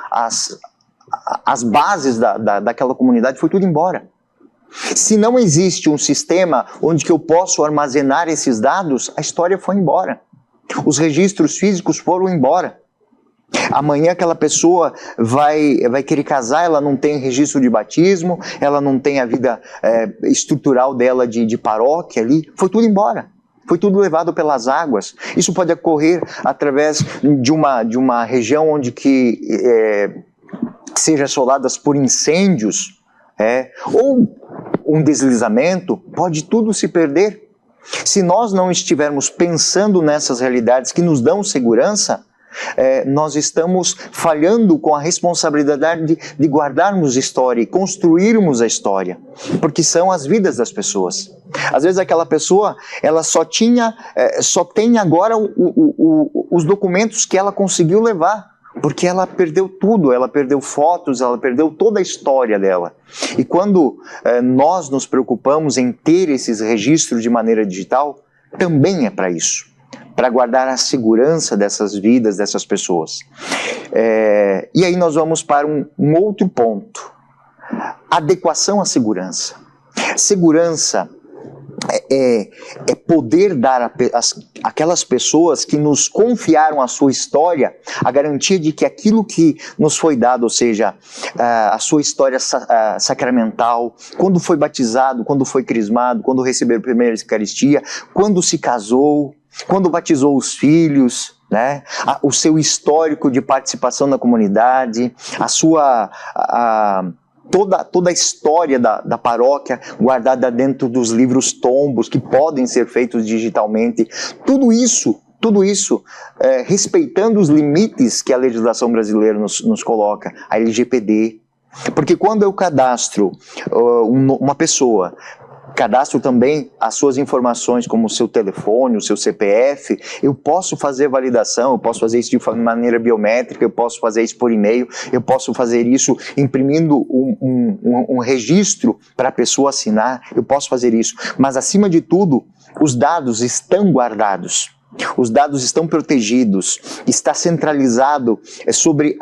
as bases daquela comunidade, foi tudo embora. Se não existe um sistema onde que eu posso armazenar esses dados, a história foi embora. Os registros físicos foram embora. Amanhã aquela pessoa vai querer casar, ela não tem registro de batismo, ela não tem a vida estrutural dela de paróquia ali, foi tudo embora. Foi tudo levado pelas águas. Isso pode ocorrer através de uma região onde que seja assoladas por incêndios, ou um deslizamento, pode tudo se perder. Se nós não estivermos pensando nessas realidades que nos dão segurança, nós estamos falhando com a responsabilidade de guardarmos história e construirmos a história, porque são as vidas das pessoas. Às vezes aquela pessoa, ela só tem agora os documentos que ela conseguiu levar, porque ela perdeu tudo, ela perdeu fotos, ela perdeu toda a história dela. E quando nós nos preocupamos em ter esses registros de maneira digital, também é para isso, para guardar a segurança dessas vidas, dessas pessoas. E aí nós vamos para um outro ponto, adequação à segurança. Segurança é poder dar àquelas pessoas que nos confiaram a sua história, a garantia de que aquilo que nos foi dado, ou seja, a sua história sacramental, quando foi batizado, quando foi crismado, quando recebeu a primeira Eucaristia, quando se casou, quando batizou os filhos, né? O seu histórico de participação na comunidade, toda a história da paróquia guardada dentro dos livros tombos que podem ser feitos digitalmente, tudo isso respeitando os limites que a legislação brasileira nos coloca, a LGPD. Porque quando eu cadastro uma pessoa, cadastro também as suas informações, como o seu telefone, o seu CPF, eu posso fazer validação, eu posso fazer isso de maneira biométrica, eu posso fazer isso por e-mail, eu posso fazer isso imprimindo um registro para a pessoa assinar, eu posso fazer isso. Mas, acima de tudo, os dados estão guardados. Os dados estão protegidos, está centralizado sobre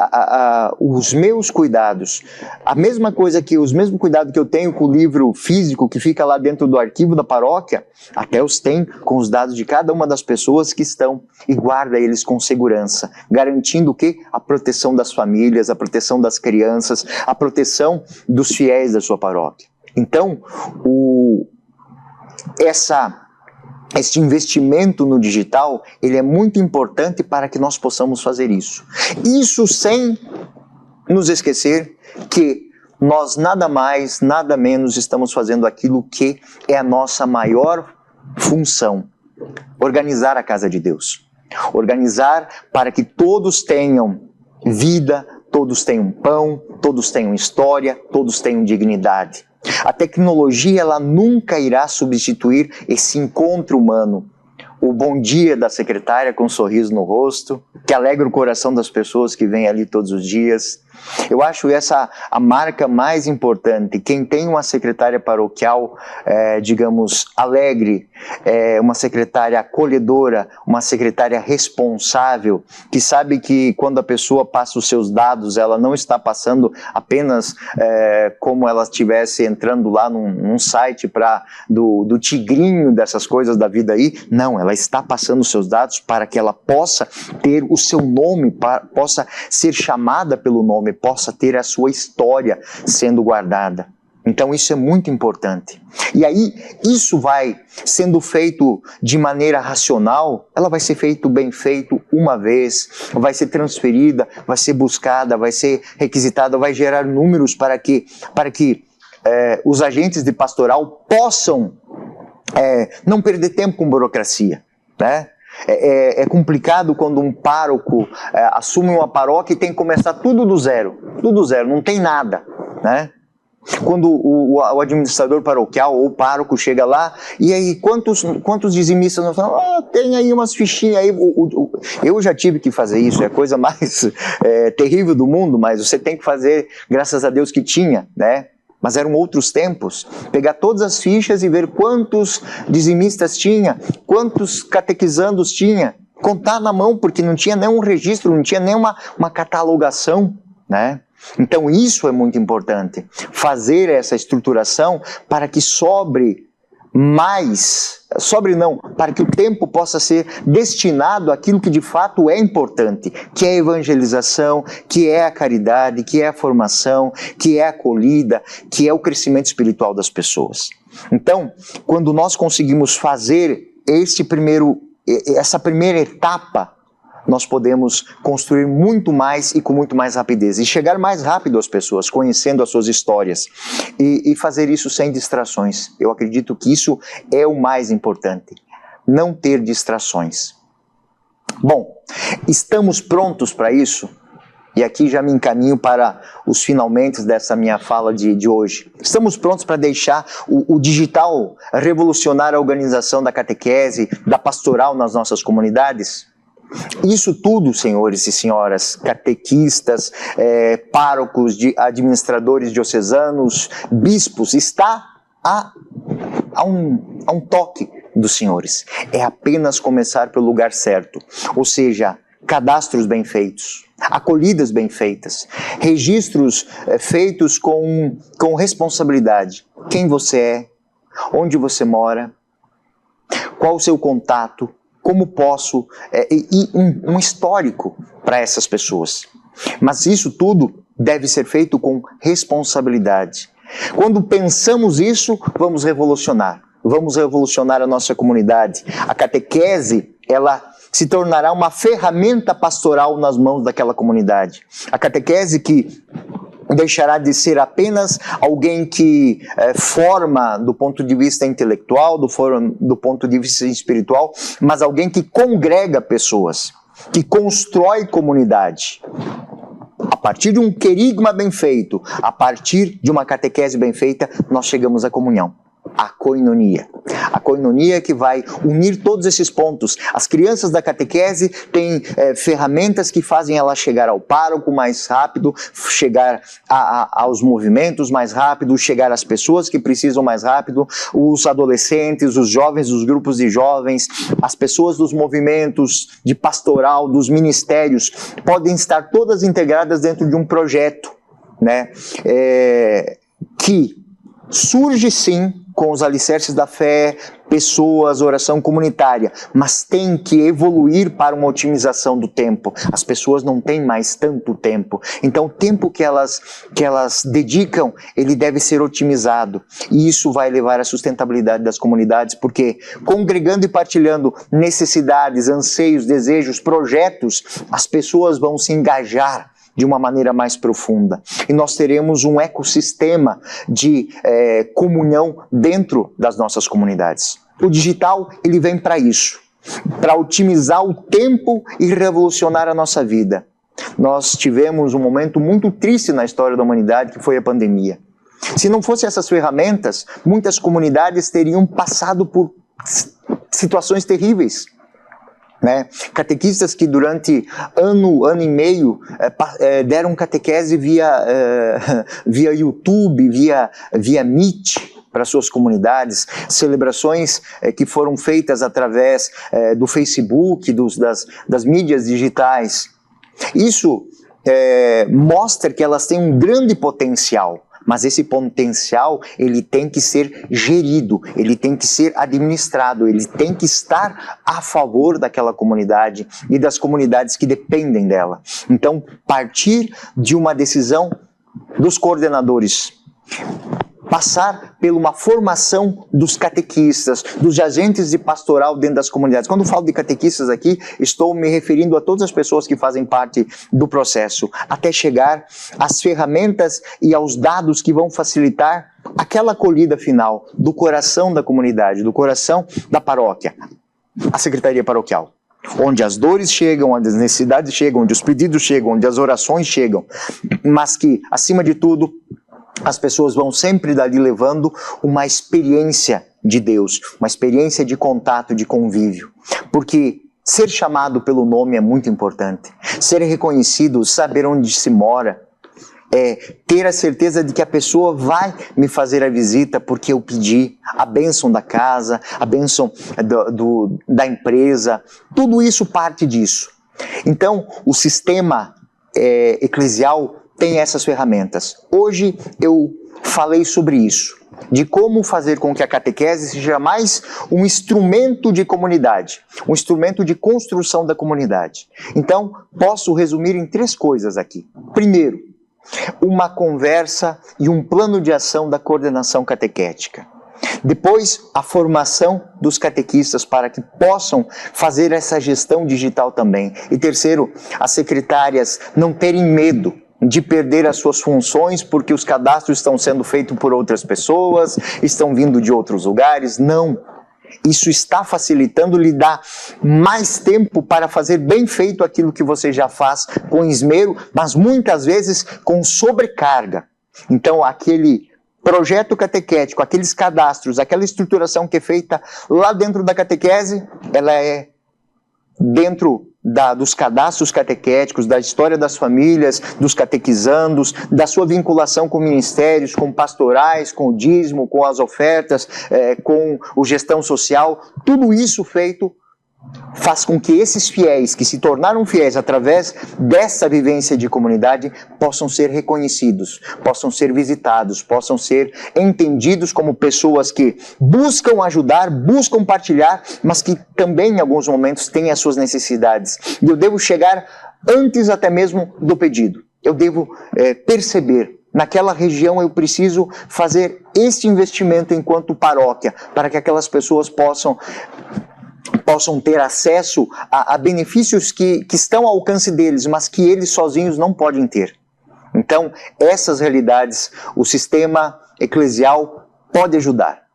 os meus cuidados. A mesma coisa os mesmos cuidados que eu tenho com o livro físico que fica lá dentro do arquivo da paróquia, até os tem com os dados de cada uma das pessoas que estão e guarda eles com segurança, garantindo o quê? A proteção das famílias, a proteção das crianças, a proteção dos fiéis da sua paróquia. Então, este investimento no digital, ele é muito importante para que nós possamos fazer isso. Isso sem nos esquecer que nós nada mais, nada menos estamos fazendo aquilo que é a nossa maior função: organizar a casa de Deus. Organizar para que todos tenham vida, todos tenham pão, todos tenham história, todos tenham dignidade. A tecnologia, ela nunca irá substituir esse encontro humano. O bom dia da secretária com um sorriso no rosto, que alegra o coração das pessoas que vêm ali todos os dias. Eu acho essa a marca mais importante. Quem tem uma secretária paroquial, digamos, alegre, uma secretária acolhedora, uma secretária responsável, que sabe que quando a pessoa passa os seus dados, ela não está passando apenas como ela estivesse entrando lá num site do tigrinho dessas coisas da vida aí. Não, ela está passando os seus dados para que ela possa ter o seu nome, possa ser chamada pelo nome, possa ter a sua história sendo guardada. Então isso é muito importante. E aí, isso vai sendo feito de maneira racional, ela vai ser bem feito uma vez, vai ser transferida, vai ser buscada, vai ser requisitada, vai gerar números para que os agentes de pastoral possam não perder tempo com burocracia, né? É complicado quando um pároco assume uma paróquia e tem que começar tudo do zero, não tem nada, né? Quando o administrador paroquial ou o pároco chega lá, e aí quantos dizimistas nós falamos? Tem aí umas fichinhas aí. Eu já tive que fazer isso, é a coisa mais terrível do mundo, mas você tem que fazer, graças a Deus que tinha, né? Mas eram outros tempos. Pegar todas as fichas e ver quantos dizimistas tinha, quantos catequizandos tinha. Contar na mão, porque não tinha nenhum registro, não tinha nenhuma uma né? Então isso é muito importante. Fazer essa estruturação para que para que o tempo possa ser destinado àquilo que de fato é importante, que é a evangelização, que é a caridade, que é a formação, que é a acolhida, que é o crescimento espiritual das pessoas. Então, quando nós conseguimos fazer essa primeira etapa, nós podemos construir muito mais e com muito mais rapidez. E chegar mais rápido às pessoas, conhecendo as suas histórias. E fazer isso sem distrações. Eu acredito que isso é o mais importante. Não ter distrações. Bom, estamos prontos para isso? E aqui já me encaminho para os finalmente dessa minha fala de hoje. Estamos prontos para deixar o digital revolucionar a organização da catequese, da pastoral nas nossas comunidades? Isso tudo, senhores e senhoras, catequistas, párocos, administradores diocesanos, bispos, está a um toque dos senhores. É apenas começar pelo lugar certo, ou seja, cadastros bem feitos, acolhidas bem feitas, registros feitos com responsabilidade. Quem você é, onde você mora, qual o seu contato, como posso, e um histórico para essas pessoas. Mas isso tudo deve ser feito com responsabilidade. Quando pensamos isso, vamos revolucionar a nossa comunidade. A catequese, ela se tornará uma ferramenta pastoral nas mãos daquela comunidade. A catequese que deixará de ser apenas alguém que forma do ponto de vista intelectual, do ponto de vista espiritual, mas alguém que congrega pessoas, que constrói comunidade. A partir de um querigma bem feito, a partir de uma catequese bem feita, nós chegamos à comunhão. A koinonia. A koinonia que vai unir todos esses pontos. As crianças da catequese têm ferramentas que fazem ela chegar ao pároco mais rápido, chegar aos movimentos mais rápido, chegar às pessoas que precisam mais rápido, os adolescentes, os jovens dos grupos de jovens, as pessoas dos movimentos de pastoral, dos ministérios, podem estar todas integradas dentro de um projeto, né, que surge sim com os alicerces da fé, pessoas, oração comunitária, mas tem que evoluir para uma otimização do tempo. As pessoas não têm mais tanto tempo, então o tempo que elas dedicam, ele deve ser otimizado, e isso vai levar à sustentabilidade das comunidades, porque congregando e partilhando necessidades, anseios, desejos, projetos, as pessoas vão se engajar de uma maneira mais profunda. E nós teremos um ecossistema de comunhão dentro das nossas comunidades. O digital, ele vem para isso, para otimizar o tempo e revolucionar a nossa vida. Nós tivemos um momento muito triste na história da humanidade, que foi a pandemia. Se não fossem essas ferramentas, muitas comunidades teriam passado por situações terríveis. né? Catequistas que durante ano e meio deram catequese via YouTube, via Meet para suas comunidades, celebrações que foram feitas através do Facebook, das mídias digitais. Isso mostra que elas têm um grande potencial. Mas esse potencial, ele tem que ser gerido, ele tem que ser administrado, ele tem que estar a favor daquela comunidade e das comunidades que dependem dela. Então, partir de uma decisão dos coordenadores, passar por uma formação dos catequistas, dos agentes de pastoral dentro das comunidades. Quando eu falo de catequistas aqui, estou me referindo a todas as pessoas que fazem parte do processo, até chegar às ferramentas e aos dados que vão facilitar aquela acolhida final do coração da comunidade, do coração da paróquia, a secretaria paroquial. Onde as dores chegam, onde as necessidades chegam, onde os pedidos chegam, onde as orações chegam, mas que, acima de tudo, as pessoas vão sempre dali levando uma experiência de Deus, uma experiência de contato, de convívio. Porque ser chamado pelo nome é muito importante. Ser reconhecido, saber onde se mora, ter a certeza de que a pessoa vai me fazer a visita porque eu pedi, a bênção da casa, a bênção da empresa, tudo isso parte disso. Então, o sistema eclesial tem essas ferramentas. Hoje eu falei sobre isso, de como fazer com que a catequese seja mais um instrumento de comunidade, um instrumento de construção da comunidade. Então, posso resumir em 3 coisas aqui. Primeiro, uma conversa e um plano de ação da coordenação catequética. Depois, a formação dos catequistas para que possam fazer essa gestão digital também. E terceiro, as secretárias não terem medo de perder as suas funções porque os cadastros estão sendo feitos por outras pessoas, estão vindo de outros lugares. Não. Isso está facilitando, lhe dá mais tempo para fazer bem feito aquilo que você já faz com esmero, mas muitas vezes com sobrecarga. Então, aquele projeto catequético, aqueles cadastros, aquela estruturação que é feita lá dentro da catequese, ela é dentro dos cadastros catequéticos, da história das famílias, dos catequizandos, da sua vinculação com ministérios, com pastorais, com o dízimo, com as ofertas, com o gestão social, tudo isso feito faz com que esses fiéis, que se tornaram fiéis através dessa vivência de comunidade, possam ser reconhecidos, possam ser visitados, possam ser entendidos como pessoas que buscam ajudar, buscam partilhar, mas que também em alguns momentos têm as suas necessidades. E eu devo chegar antes até mesmo do pedido. Eu devo perceber, naquela região eu preciso fazer este investimento enquanto paróquia, para que aquelas pessoas possam ter acesso a benefícios que estão ao alcance deles, mas que eles sozinhos não podem ter. Então, essas realidades, o sistema eclesial pode ajudar.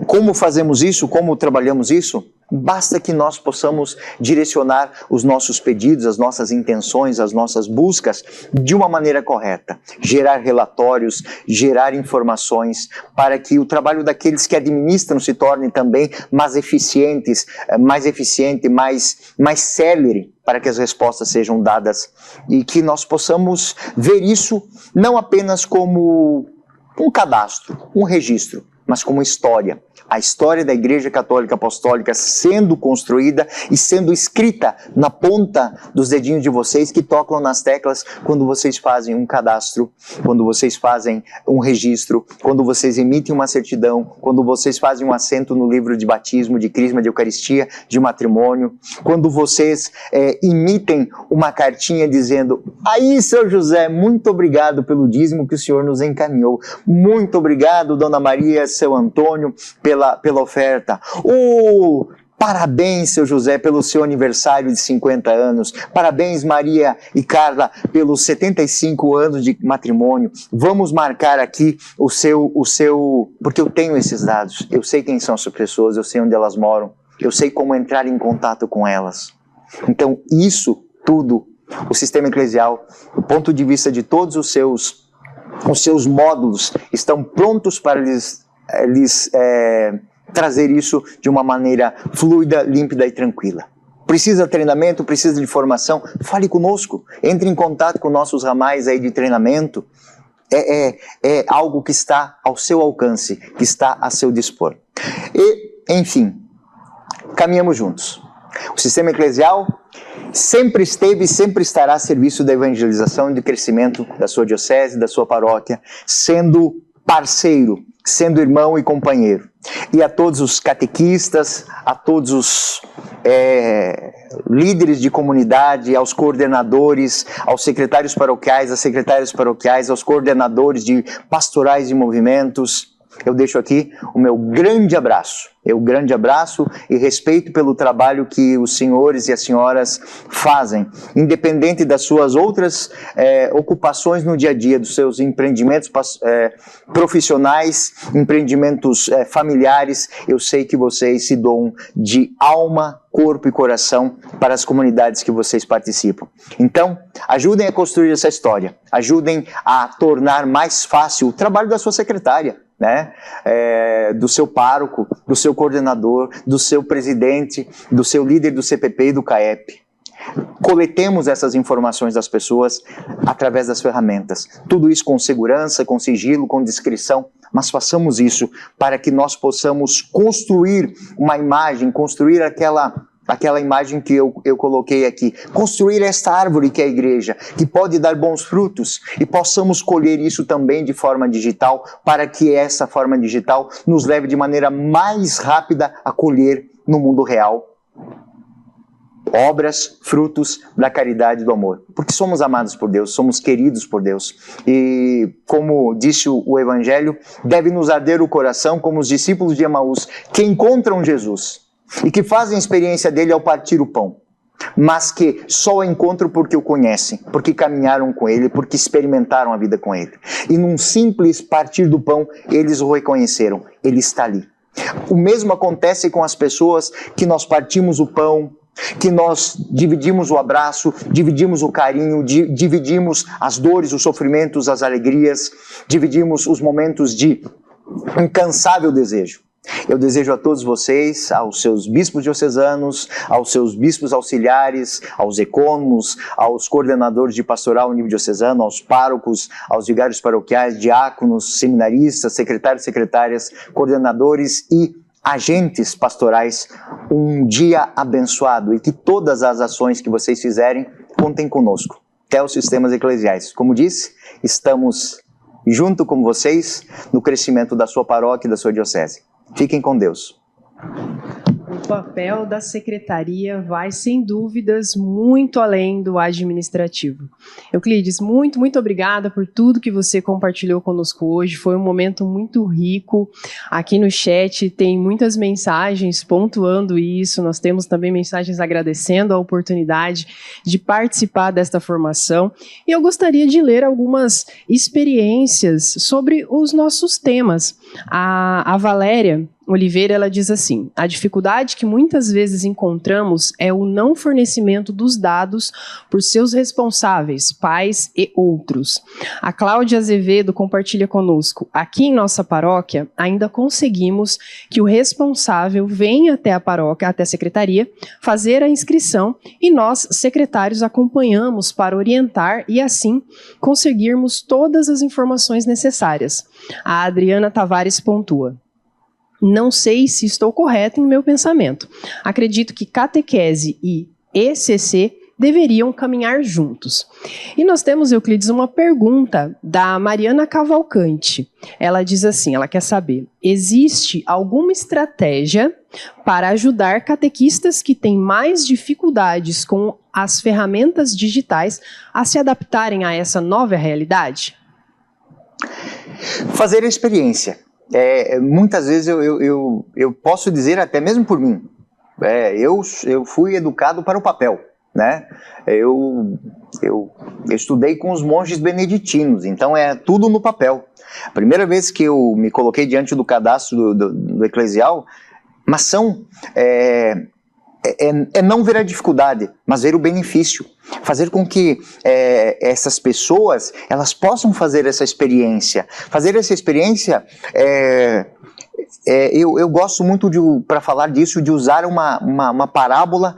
Como fazemos isso? Como trabalhamos isso? Basta que nós possamos direcionar os nossos pedidos, as nossas intenções, as nossas buscas de uma maneira correta. Gerar relatórios, gerar informações para que o trabalho daqueles que administram se torne também mais eficiente, mais célere, para que as respostas sejam dadas e que nós possamos ver isso não apenas como um cadastro, um registro, mas como história. A história da Igreja Católica Apostólica sendo construída e sendo escrita na ponta dos dedinhos de vocês que tocam nas teclas quando vocês fazem um cadastro, quando vocês fazem um registro, quando vocês emitem uma certidão, quando vocês fazem um assento no livro de batismo, de crisma, de eucaristia, de matrimônio, quando vocês emitem uma cartinha dizendo: aí, seu José, muito obrigado pelo dízimo que o senhor nos encaminhou. Muito obrigado, Dona Maria, seu Antônio, pela oferta. Parabéns, seu José, pelo seu aniversário de 50 anos. Parabéns, Maria e Carla, pelos 75 anos de matrimônio. Vamos marcar aqui o seu... Porque eu tenho esses dados. Eu sei quem são as pessoas, eu sei onde elas moram. Eu sei como entrar em contato com elas. Então, isso tudo, o sistema eclesial, do ponto de vista de todos os seus módulos, estão prontos para lhes trazer isso de uma maneira fluida, límpida e tranquila. Precisa de treinamento, precisa de formação? Fale conosco, entre em contato com nossos ramais aí de treinamento. É algo que está ao seu alcance, que está a seu dispor. E, enfim, caminhamos juntos. O sistema eclesial sempre esteve e sempre estará a serviço da evangelização e do crescimento da sua diocese, da sua paróquia, sendo parceiro, sendo irmão e companheiro. E a todos os catequistas, a todos os líderes de comunidade, aos coordenadores, aos secretários paroquiais, às secretárias paroquiais, aos coordenadores de pastorais e movimentos, eu deixo aqui o meu grande abraço. Grande abraço e respeito pelo trabalho que os senhores e as senhoras fazem, independente das suas outras ocupações no dia a dia, dos seus empreendimentos profissionais, empreendimentos familiares. Eu sei que vocês se doam de alma, corpo e coração para as comunidades que vocês participam. Então, ajudem a construir essa história, ajudem a tornar mais fácil o trabalho da sua secretária, né? Do seu pároco, do seu coordenador, do seu presidente, do seu líder do CPP e do CAEP. Coletemos essas informações das pessoas através das ferramentas. Tudo isso com segurança, com sigilo, com discrição, mas façamos isso para que nós possamos construir uma imagem, construir aquela imagem que eu coloquei aqui, construir esta árvore que é a igreja, que pode dar bons frutos, e possamos colher isso também de forma digital, para que essa forma digital nos leve de maneira mais rápida a colher no mundo real obras, frutos da caridade e do amor. Porque somos amados por Deus, somos queridos por Deus. E, como disse o Evangelho, deve nos arder o coração como os discípulos de Emaús, que encontram Jesus e que fazem experiência dele ao partir o pão, mas que só o encontram porque o conhecem, porque caminharam com ele, porque experimentaram a vida com ele. E num simples partir do pão, eles o reconheceram, ele está ali. O mesmo acontece com as pessoas que nós partimos o pão, que nós dividimos o abraço, dividimos o carinho, dividimos as dores, os sofrimentos, as alegrias, dividimos os momentos de incansável desejo. Eu desejo a todos vocês, aos seus bispos diocesanos, aos seus bispos auxiliares, aos ecônomos, aos coordenadores de pastoral nível diocesano, aos párocos, aos vigários paroquiais, diáconos, seminaristas, secretários, secretárias, coordenadores e agentes pastorais, um dia abençoado, e que todas as ações que vocês fizerem contem conosco, até os sistemas eclesiais. Como disse, estamos junto com vocês no crescimento da sua paróquia e da sua diocese. Fiquem com Deus. O papel da secretaria vai, sem dúvidas, muito além do administrativo. Euclides, muito obrigada por tudo que você compartilhou conosco hoje. Foi um momento muito rico. Aqui no chat tem muitas mensagens pontuando isso. Nós temos também mensagens agradecendo a oportunidade de participar desta formação. E eu gostaria de ler algumas experiências sobre os nossos temas. A Valéria Oliveira, ela diz assim: a dificuldade que muitas vezes encontramos é o não fornecimento dos dados por seus responsáveis, pais e outros. A Cláudia Azevedo compartilha conosco: aqui em nossa paróquia ainda conseguimos que o responsável venha até a paróquia, até a secretaria, fazer a inscrição, e nós, secretários, acompanhamos para orientar e assim conseguirmos todas as informações necessárias. A Adriana Tavares pontua: não sei se estou correto em meu pensamento. Acredito que catequese e ECC deveriam caminhar juntos. E nós temos, Euclides, uma pergunta da Mariana Cavalcante. Ela diz assim, ela quer saber: existe alguma estratégia para ajudar catequistas que têm mais dificuldades com as ferramentas digitais a se adaptarem a essa nova realidade? Fazer a experiência. Muitas vezes eu posso dizer, até mesmo por mim, eu fui educado para o papel, né? Eu estudei com os monges beneditinos, então é tudo no papel. A primeira vez que eu me coloquei diante do cadastro do eclesial, mas não ver a dificuldade, mas ver o benefício. Fazer com que essas pessoas, elas possam fazer essa experiência. Fazer essa experiência Eu gosto muito, para falar disso, de usar uma parábola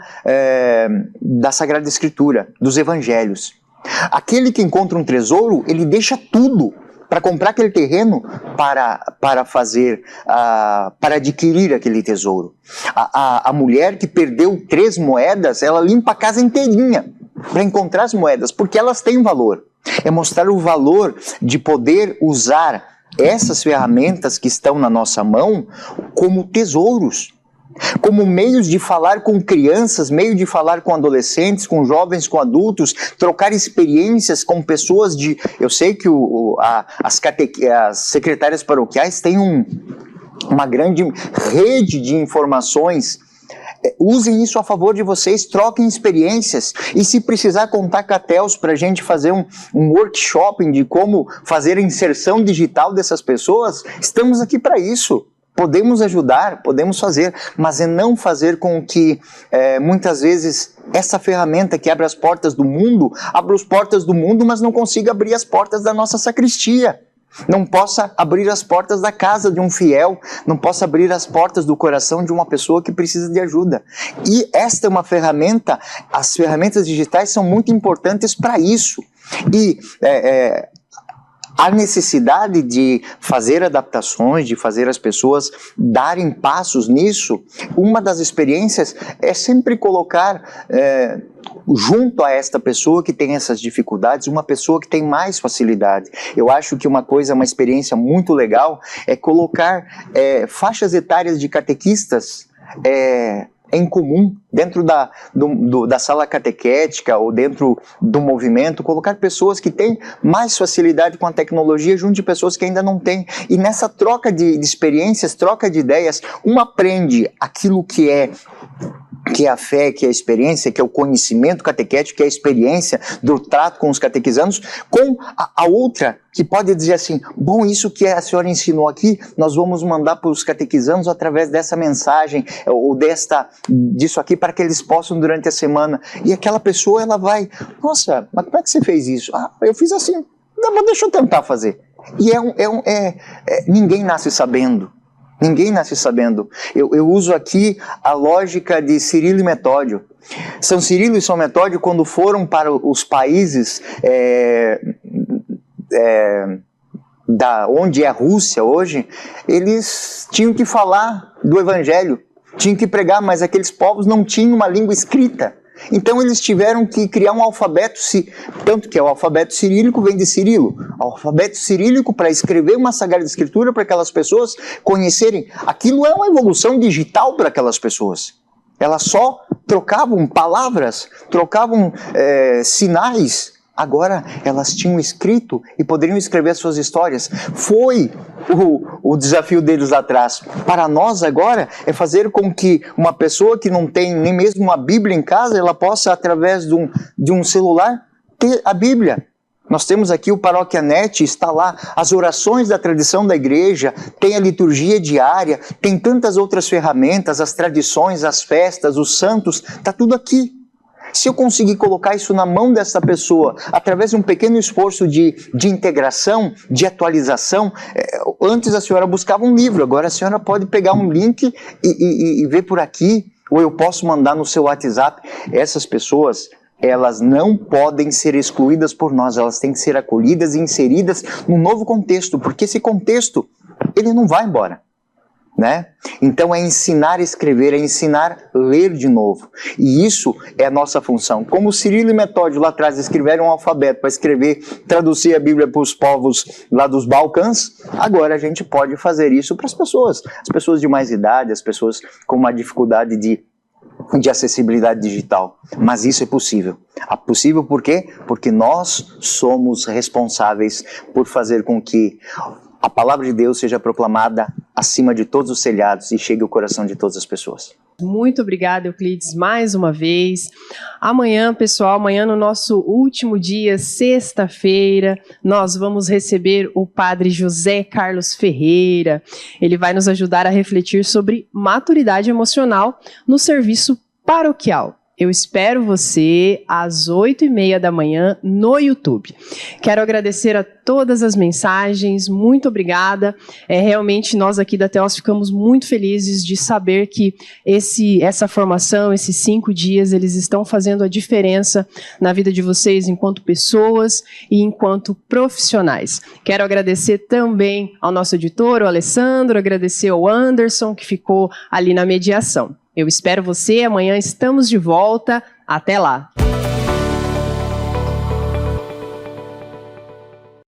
da Sagrada Escritura, dos Evangelhos. Aquele que encontra um tesouro, ele deixa tudo para comprar aquele terreno para adquirir aquele tesouro. A mulher que perdeu 3 moedas, ela limpa a casa inteirinha para encontrar as moedas, porque elas têm valor. É mostrar o valor de poder usar essas ferramentas que estão na nossa mão como tesouros, como meios de falar com crianças, meio de falar com adolescentes, com jovens, com adultos, trocar experiências com pessoas de... Eu sei que as secretárias paroquiais têm uma grande rede de informações. Usem isso a favor de vocês, troquem experiências, e se precisar contar com a TELS para a gente fazer um workshop de como fazer a inserção digital dessas pessoas, estamos aqui para isso. Podemos ajudar, podemos fazer, mas é não fazer com que muitas vezes essa ferramenta que abre as portas do mundo, abra as portas do mundo, mas não consiga abrir as portas da nossa sacristia. Não possa abrir as portas da casa de um fiel, não possa abrir as portas do coração de uma pessoa que precisa de ajuda. E esta é uma ferramenta, as ferramentas digitais são muito importantes para isso. E a necessidade de fazer adaptações, de fazer as pessoas darem passos nisso, uma das experiências é sempre colocar junto a esta pessoa que tem essas dificuldades, uma pessoa que tem mais facilidade. Eu acho que uma experiência muito legal é colocar faixas etárias de catequistas em comum, dentro da sala catequética ou dentro do movimento, colocar pessoas que têm mais facilidade com a tecnologia junto de pessoas que ainda não têm. E nessa troca de experiências, troca de ideias, uma aprende aquilo que é a fé, que é a experiência, que é o conhecimento catequético, que é a experiência do trato com os catequizandos, com a outra que pode dizer assim, bom, isso que a senhora ensinou aqui, nós vamos mandar para os catequizandos através dessa mensagem, ou disso aqui, para que eles possam durante a semana. E aquela pessoa, ela vai, nossa, mas como é que você fez isso? Ah, eu fiz assim, não, mas deixa eu tentar fazer. E ninguém nasce sabendo. Ninguém nasce sabendo. Eu uso aqui a lógica de Cirilo e Metódio. São Cirilo e São Metódio, quando foram para os países onde é a Rússia hoje, eles tinham que falar do Evangelho, tinham que pregar, mas aqueles povos não tinham uma língua escrita. Então eles tiveram que criar um alfabeto, tanto que o alfabeto cirílico vem de Cirilo. O alfabeto cirílico para escrever uma Sagrada Escritura para aquelas pessoas conhecerem. Aquilo é uma evolução digital para aquelas pessoas. Elas só trocavam palavras, trocavam sinais. Agora elas tinham escrito e poderiam escrever suas histórias. Foi o desafio deles lá atrás. Para nós agora é fazer com que uma pessoa que não tem nem mesmo uma Bíblia em casa, ela possa, através de um celular, ter a Bíblia. Nós temos aqui o Paróquia Net, está lá as orações da tradição da igreja, tem a liturgia diária, tem tantas outras ferramentas, as tradições, as festas, os santos, está tudo aqui. Se eu conseguir colocar isso na mão dessa pessoa, através de um pequeno esforço de integração, de atualização, antes a senhora buscava um livro, agora a senhora pode pegar um link e ver por aqui, ou eu posso mandar no seu WhatsApp. Essas pessoas, elas não podem ser excluídas por nós, elas têm que ser acolhidas e inseridas num novo contexto, porque esse contexto, ele não vai embora. Né? Então é ensinar a escrever, é ensinar a ler de novo. E isso é a nossa função. Como Cirilo e Metódio lá atrás escreveram um alfabeto para escrever, traduzir a Bíblia para os povos lá dos Balcãs, agora a gente pode fazer isso para as pessoas de mais idade, as pessoas com uma dificuldade de acessibilidade digital. Mas isso é possível. É possível por quê? Porque nós somos responsáveis por fazer com que a palavra de Deus seja proclamada acima de todos os telhados e chegue ao coração de todas as pessoas. Muito obrigada, Euclides, mais uma vez. Amanhã, pessoal, amanhã no nosso último dia, sexta-feira, nós vamos receber o Padre José Carlos Ferreira. Ele vai nos ajudar a refletir sobre maturidade emocional no serviço paroquial. Eu espero você às 8h30 da manhã no YouTube. Quero agradecer a todas as mensagens, muito obrigada. Realmente nós aqui da Teos ficamos muito felizes de saber que essa formação, esses 5 dias, eles estão fazendo a diferença na vida de vocês enquanto pessoas e enquanto profissionais. Quero agradecer também ao nosso editor, o Alessandro, agradecer ao Anderson, que ficou ali na mediação. Eu espero você, amanhã estamos de volta. Até lá!